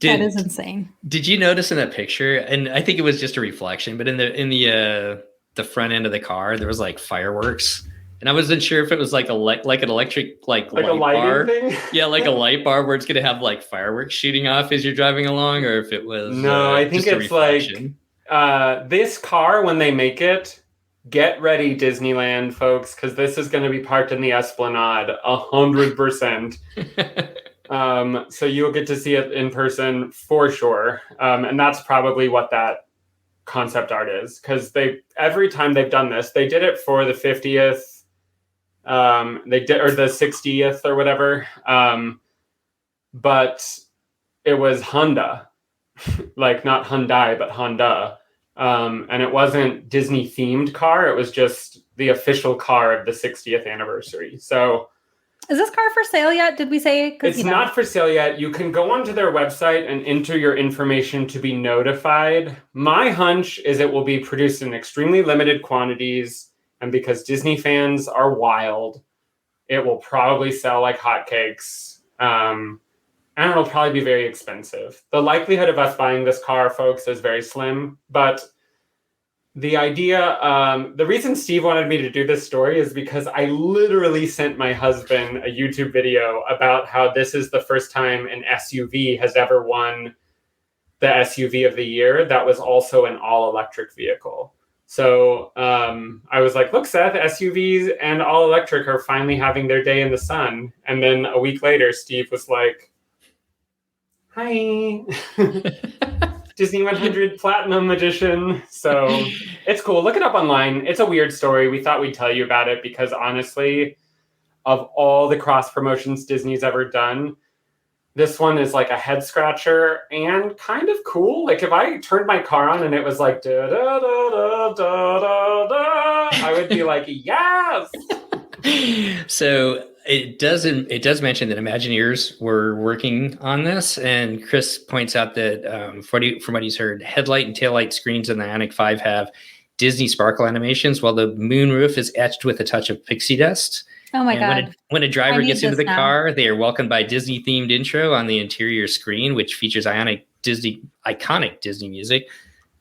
That is insane. Did you notice in that picture, and I think it was just a reflection, but in the front end of the car, there was like fireworks. And I wasn't sure if it was like an electric like light a lighting bar thing? Yeah, like a light bar where it's going to have like fireworks shooting off as you're driving along, or if it was I think it's like this car, when they make it, get ready, Disneyland folks, because this is going to be parked in the Esplanade 100%. So you'll get to see it in person for sure. And that's probably what that concept art is, because every time they've done this, they did it for the 50th. They did, or the 60th or whatever. But it was Honda, like not Hyundai, but Honda. And it wasn't Disney themed car. It was just the official car of the 60th anniversary. So is this car for sale yet? Did we say? It's not for sale yet. You can go onto their website and enter your information to be notified. My hunch is it will be produced in extremely limited quantities. And because Disney fans are wild, it will probably sell like hotcakes. And it'll probably be very expensive. The likelihood of us buying this car, folks, is very slim. But the idea, the reason Steve wanted me to do this story is because I literally sent my husband a YouTube video about how this is the first time an SUV has ever won the SUV of the year that was also an all-electric vehicle. So I was like, look, Seth, SUVs and all-electric are finally having their day in the sun. And then a week later, Steve was like, hi. Disney 100 Platinum Edition. So it's cool. Look it up online. It's a weird story. We thought we'd tell you about it because honestly, of all the cross promotions Disney's ever done, this one is like a head scratcher and kind of cool. Like if I turned my car on and it was like da da da da da da da, I would be like, yes. So it does mention that Imagineers were working on this, and Chris points out that from what he's heard, headlight and taillight screens in the Ioniq 5 have Disney sparkle animations, while the moonroof is etched with a touch of pixie dust. Oh my God. When a driver gets into the car, they are welcomed by Disney themed intro on the interior screen, which features iconic Disney music.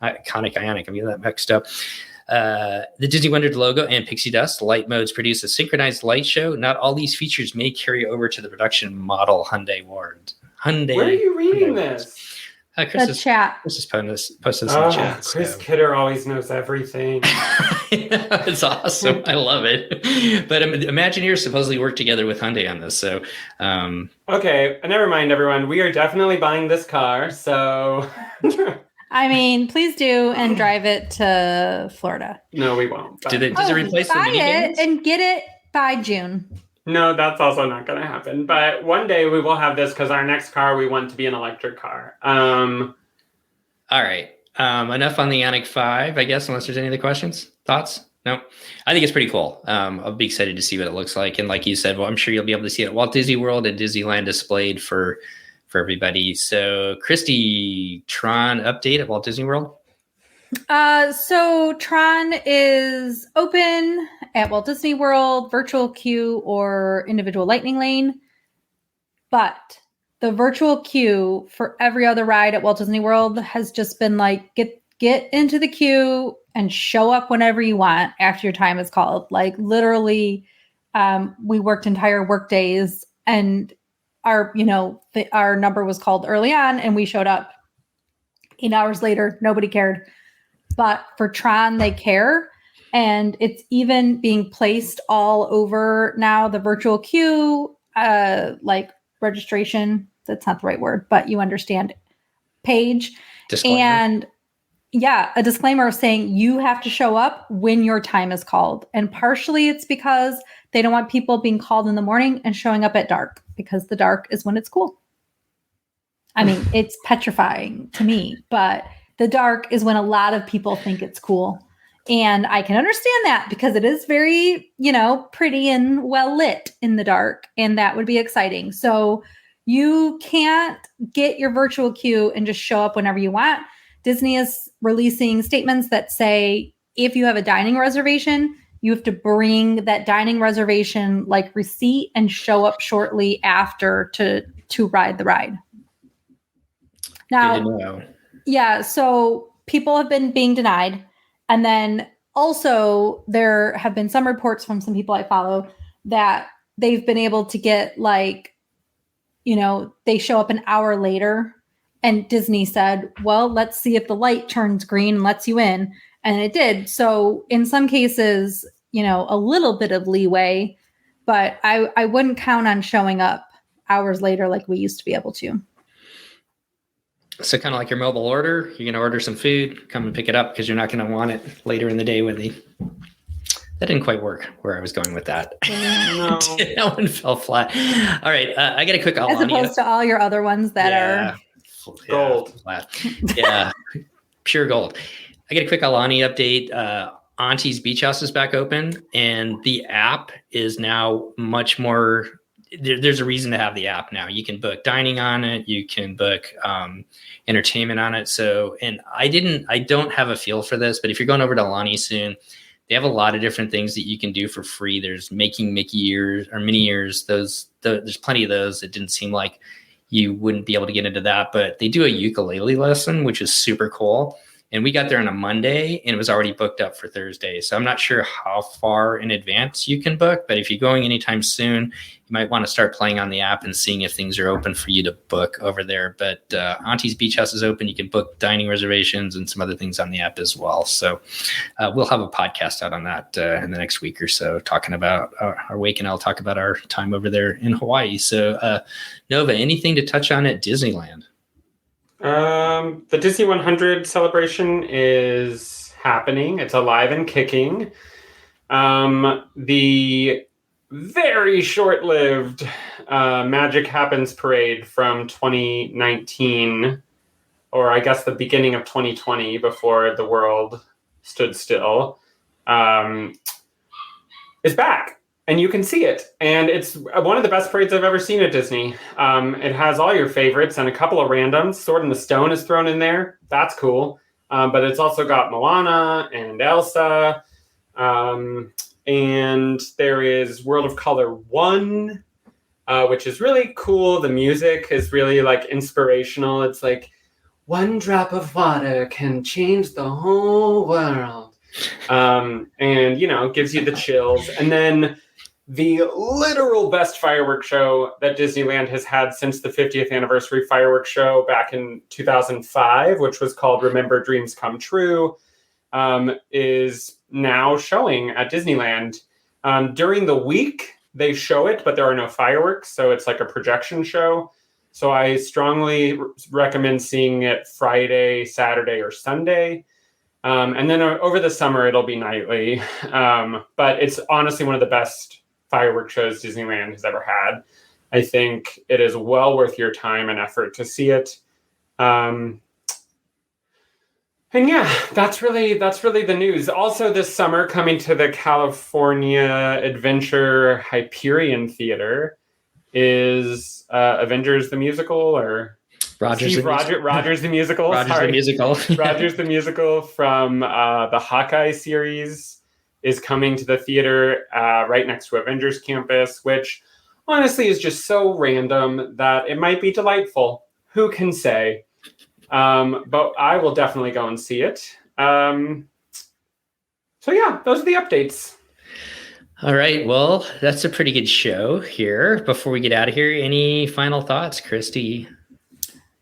Iconic Ioniq, I'm getting that mixed up. The Disney Wondered logo and pixie dust light modes produce a synchronized light show. Not all these features may carry over to the production model Hyundai Ward. Where are you reading this? The chat. Chris has posted this in the chat. Chris Kidder always knows everything. It's awesome. I love it. But Imagineers supposedly work together with Hyundai on this. So, okay, never mind, everyone. We are definitely buying this car. So, I mean, please do and drive it to Florida. No, we won't. Does it replace the minivans? Buy it and get it by June. No, that's also not going to happen. But one day we will have this because our next car we want to be an electric car. All right. Enough on the Ioniq 5, I guess, unless there's any other questions, thoughts? No, I think it's pretty cool. I'll be excited to see what it looks like. And like you said, well, I'm sure you'll be able to see it at Walt Disney World and Disneyland displayed for everybody. So Christy, Tron update at Walt Disney World? So Tron is open at Walt Disney World, virtual queue or individual lightning lane. But the virtual queue for every other ride at Walt Disney World has just been like, get into the queue and show up whenever you want after your time is called. Like literally, we worked entire work days and our number was called early on and we showed up 8 hours later. Nobody cared. But for Tron, they care. And it's even being placed all over now, the virtual queue, like registration. That's not the right word, but you understand, page. Disclaimer. And yeah, a disclaimer saying you have to show up when your time is called. And partially it's because they don't want people being called in the morning and showing up at dark, because the dark is when it's cool. I mean, it's petrifying to me, but the dark is when a lot of people think it's cool. And I can understand that because it is very, pretty and well lit in the dark. And that would be exciting. So you can't get your virtual queue and just show up whenever you want. Disney is releasing statements that say, if you have a dining reservation, you have to bring that dining reservation like receipt and show up shortly after to ride the ride. Now, yeah, so people have been being denied. And then also there have been some reports from some people I follow that they've been able to get they show up an hour later and Disney said, well, let's see if the light turns green and lets you in. And it did. So in some cases, a little bit of leeway, but I wouldn't count on showing up hours later like we used to be able to. So kind of like your mobile order, you're going to order some food, come and pick it up because you're not going to want it later in the day that didn't quite work where I was going with that. No. That one fell flat. All right. I got a quick As opposed to all your other ones that are gold. Flat. Yeah. Pure gold. I got a quick Alani update. Auntie's Beach House is back open and the app is now much more. There's a reason to have the app now. You can book dining on it. You can book entertainment on it. So, and I don't have a feel for this, but if you're going over to Alani soon, they have a lot of different things that you can do for free. There's making Mickey ears or mini ears. There's plenty of those. It didn't seem like you wouldn't be able to get into that, but they do a ukulele lesson, which is super cool. And we got there on a Monday and it was already booked up for Thursday. So I'm not sure how far in advance you can book, but if you're going anytime soon, you might want to start playing on the app and seeing if things are open for you to book over there. But Auntie's Beach House is open. You can book dining reservations and some other things on the app as well. So we'll have a podcast out on that in the next week or so, talking about our Wake and I'll talk about our time over there in Hawaii. So Nova, anything to touch on at Disneyland? The Disney 100 celebration is happening. It's alive and kicking. The very short-lived Magic Happens parade from 2019, or I guess the beginning of 2020, before the world stood still, is back. And you can see it. And it's one of the best parades I've ever seen at Disney. It has all your favorites and a couple of randoms. Sword in the Stone is thrown in there. That's cool. But it's also got Moana and Elsa. And there is World of Color 1, which is really cool. The music is really inspirational. It's like, one drop of water can change the whole world. And, gives you the chills. And then the literal best fireworks show that Disneyland has had since the 50th anniversary fireworks show back in 2005, which was called Remember Dreams Come True, is now showing at Disneyland. During the week, they show it, but there are no fireworks, so it's like a projection show. So I strongly recommend seeing it Friday, Saturday, or Sunday. And then over the summer, it'll be nightly. But it's honestly one of the best fireworks shows Disneyland has ever had. I think it is well worth your time and effort to see it. And yeah, that's really the news. Also this summer, coming to the California Adventure Hyperion Theater is Avengers the Musical, or Rogers the Rogers the Musical. Rogers the Musical. Rogers the Musical from the Hawkeye series is coming to the theater right next to Avengers Campus, which honestly is just so random that it might be delightful. Who can say? But I will definitely go and see it. So yeah, those are the updates. All right. Well, that's a pretty good show here. Before we get out of here, any final thoughts, Christy?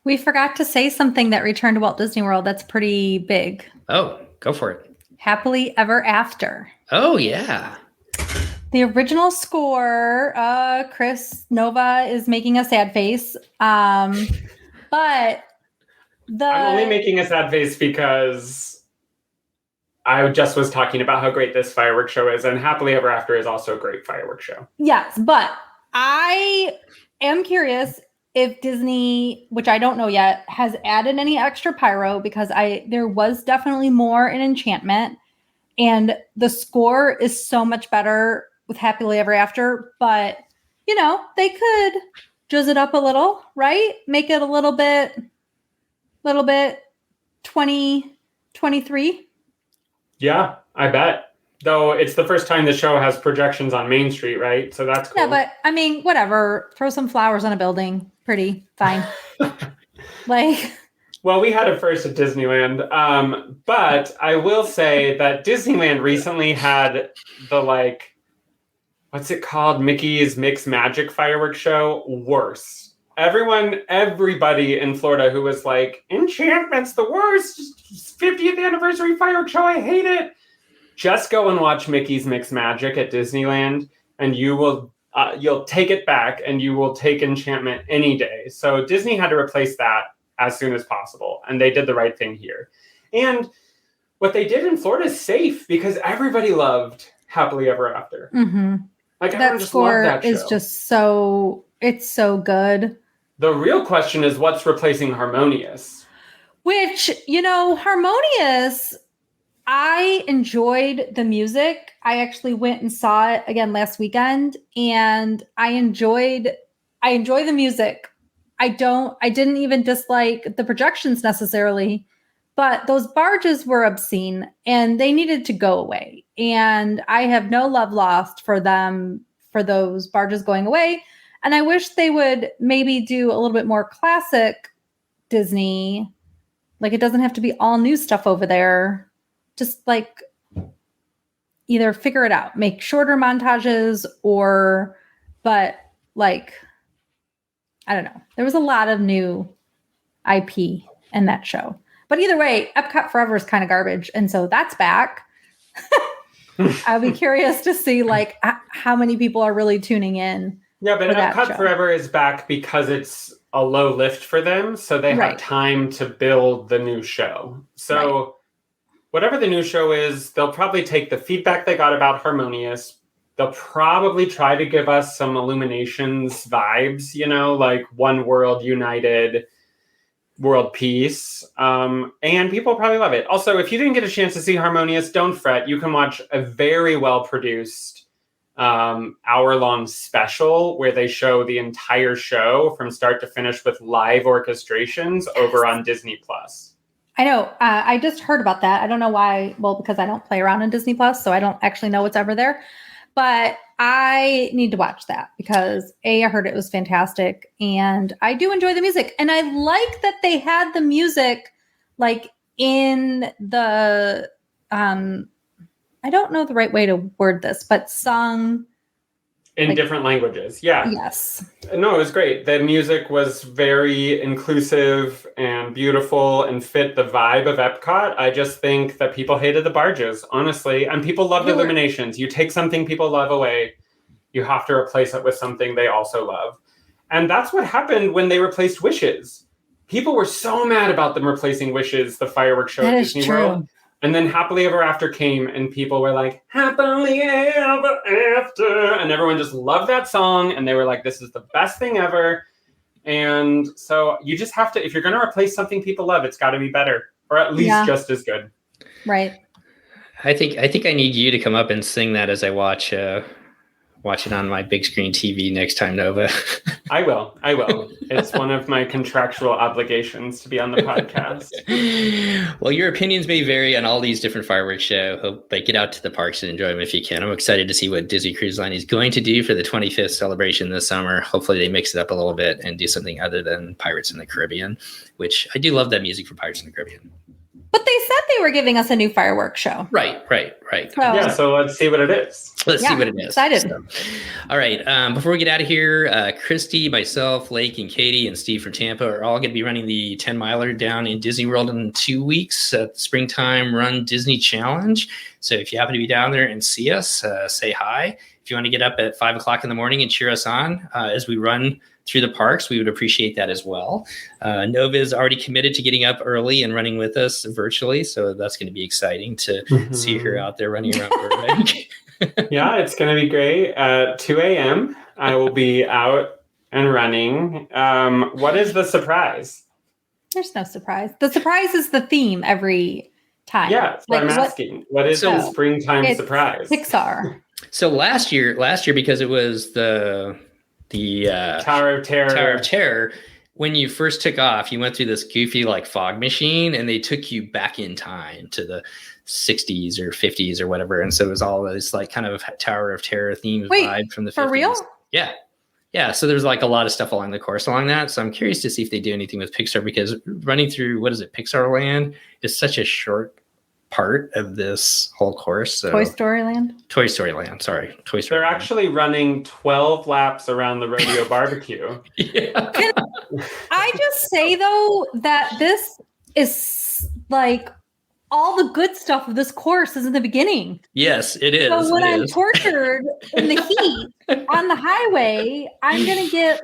We forgot to say something that returned to Walt Disney World that's pretty big. Oh, go for it. Happily Ever After. Oh, yeah. The original score, Chris Nova is making a sad face. But I'm only making a sad face because I just was talking about how great this fireworks show is, and Happily Ever After is also a great fireworks show. Yes, but I am curious if Disney, which I don't know yet, has added any extra pyro, because there was definitely more in Enchantment, and the score is so much better with Happily Ever After, but they could jazz it up a little, right? Make it a little bit 2023. Yeah, I bet. Though it's the first time the show has projections on Main Street, right? So that's cool. Yeah, but I mean, whatever. Throw some flowers on a building. Pretty fine. Well, we had it first at Disneyland. But I will say that Disneyland recently had the what's it called? Mickey's Mix Magic fireworks show. Worse. Everybody in Florida who was like, Enchantment's the worst 50th anniversary fireworks show, I hate it. Just go and watch Mickey's Mix Magic at Disneyland, and you'll take it back, and you will take Enchantment any day. So Disney had to replace that as soon as possible, and they did the right thing here. And what they did in Florida is safe, because everybody loved Happily Ever After. Mm-hmm. Everyone just loved that show. Is just so good. The real question is what's replacing Harmonious? Which, Harmonious, I enjoyed the music. I actually went and saw it again last weekend, and I enjoy the music. I didn't even dislike the projections necessarily, but those barges were obscene and they needed to go away. And I have no love lost for those barges going away. And I wish they would maybe do a little bit more classic Disney. It doesn't have to be all new stuff over there. Just either figure it out, make shorter montages, but I don't know. There was a lot of new IP in that show. But either way, Epcot Forever is kind of garbage. And so that's back. I'll be curious to see how many people are really tuning in. Yeah, but Epcot Forever is back because it's a low lift for them. So they have time to build the new show. So whatever the new show is, they'll probably take the feedback they got about Harmonious. They'll probably try to give us some Illuminations vibes, like One World United, World Peace. And people probably love it. Also, if you didn't get a chance to see Harmonious, don't fret. You can watch a very well-produced hour-long special where they show the entire show from start to finish with live orchestrations over on Disney+. I know. I just heard about that. I don't know why. Well, because I don't play around in Disney+, so I don't actually know what's ever there. But I need to watch that because I heard it was fantastic, and I do enjoy the music. And I like that they had the music in the I don't know the right way to word this, but sung in different languages. Yeah. Yes. No, it was great. The music was very inclusive and beautiful and fit the vibe of Epcot. I just think that people hated the barges, honestly. And people loved Illuminations. You take something people love away, you have to replace it with something they also love. And that's what happened when they replaced Wishes. People were so mad about them replacing Wishes, the fireworks show at Disney World. And then Happily Ever After came, and people were like, Happily Ever After. And everyone just loved that song. And they were like, this is the best thing ever. And so you just have to, if you're going to replace something people love, it's got to be better, or at least just as good. Right. I think I need you to come up and sing that as I watch it on my big screen TV next time, Nova. I will. It's one of my contractual obligations to be on the podcast. Well, your opinions may vary on all these different fireworks shows, but get out to the parks and enjoy them if you can. I'm excited to see what Disney Cruise Line is going to do for the 25th celebration this summer. Hopefully they mix it up a little bit and do something other than Pirates in the Caribbean, which I do love that music for Pirates in the Caribbean. But they said they were giving us a new fireworks show. Right. So let's see what it is. Let's see what it is. Excited. So, all right. Before we get out of here, Christy, myself, Lake, and Katie, and Steve from Tampa are all going to be running the 10 miler down in Disney World in 2 weeks at the Springtime Run Disney Challenge. So if you happen to be down there and see us, say hi. If you want to get up at 5 o'clock in the morning and cheer us on as we run through the parks, we would appreciate that as well. Nova is already committed to getting up early and running with us virtually, so that's going to be exciting to see her out there running around Burbank. Yeah, it's going to be great. At 2 a.m., I will be out and running. What is the surprise? There's no surprise. The surprise is the theme every time. Yeah, so I'm asking. What is the springtime surprise? Pixar. So last year, because it was the Tower of Terror. When you first took off, you went through this goofy fog machine, and they took you back in time to the 60s or 50s or whatever. And so it was all this kind of Tower of Terror themed vibe from the 50s. For real? Yeah. So there's a lot of stuff along the course along that. So I'm curious to see if they do anything with Pixar, because running through, Pixar Land is such a short part of this whole course. So. Toy Story Land. Sorry. They're actually running 12 laps around the rodeo barbecue. Yeah. Can I just say though that this is all the good stuff of this course is in the beginning. Yes, it is. So when I'm tortured in the heat on the highway, I'm gonna get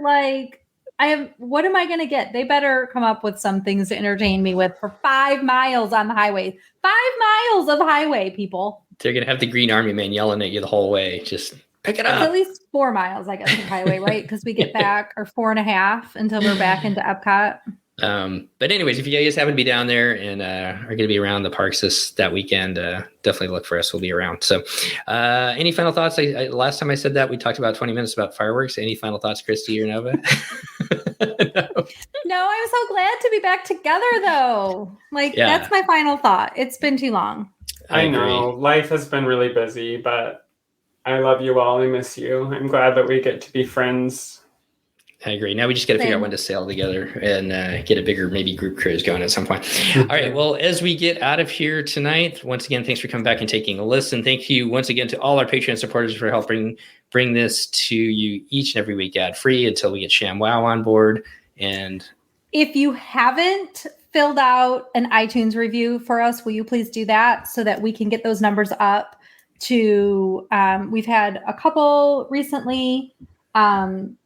what am I going to get? They better come up with some things to entertain me with for 5 miles on the highway. 5 miles of highway, people. They're going to have the Green Army man yelling at you the whole way. Just pick it up. It's at least 4 miles, I guess, of highway, right? Because we get back, or 4.5 until we're back into Epcot. But anyways, if you guys happen to be down there and are going to be around the parks that weekend, definitely look for us. We'll be around. So any final thoughts? Last time I said that, we talked about 20 minutes about fireworks. Any final thoughts, Christy or Nova? No, I'm so glad to be back together, though. That's my final thought. It's been too long. I know. Life has been really busy, but I love you all. I miss you. I'm glad that we get to be friends. I agree. Now we just got to figure out when to sail together and get a bigger maybe group cruise going at some point. All right. Well, as we get out of here tonight, once again, thanks for coming back and taking a listen. Thank you once again to all our Patreon supporters for helping bring this to you each and every week ad-free until we get ShamWow on board. And if you haven't filled out an iTunes review for us, will you please do that so that we can get those numbers up to, we've had a couple recently.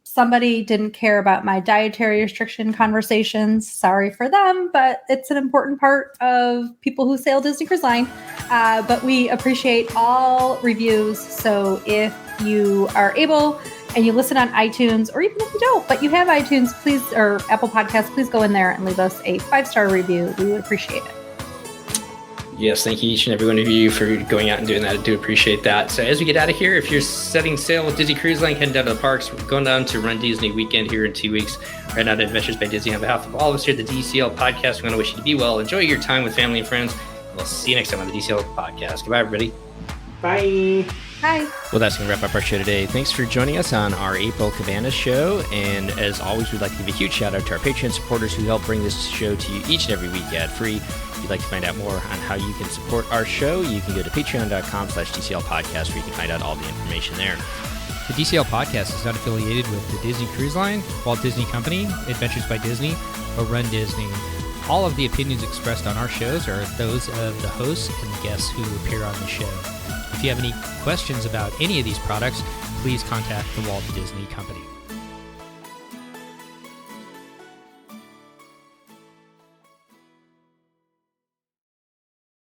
Somebody didn't care about my dietary restriction conversations. Sorry for them, but it's an important part of people who sail Disney Cruise Line. But we appreciate all reviews. So if you are able and you listen on iTunes, or even if you don't, but you have iTunes, please, or Apple Podcasts, please go in there and leave us a 5-star review. We would appreciate it. Yes, thank you each and every one of you for going out and doing that. I do appreciate that. So as we get out of here, if you're setting sail with Disney Cruise Line, heading down to the parks, we're going down to Run Disney weekend here in 2 weeks. Right now at Adventures by Disney. On behalf of all of us here at the DCL podcast, we want to wish you to be well. Enjoy your time with family and friends. We'll see you next time on the DCL podcast. Goodbye, everybody. Bye. Hi. Well, that's going to wrap up our show today. Thanks for joining us on our April Cabana show. And as always, we'd like to give a huge shout out to our Patreon supporters who help bring this show to you each and every week ad-free. If you'd like to find out more on how you can support our show, you can go to patreon.com/DCL podcast, where you can find out all the information there. The DCL podcast is not affiliated with the Disney Cruise Line, Walt Disney Company, Adventures by Disney, or Run Disney. All of the opinions expressed on our shows are those of the hosts and the guests who appear on the show. If you have any questions about any of these products, please contact the Walt Disney Company.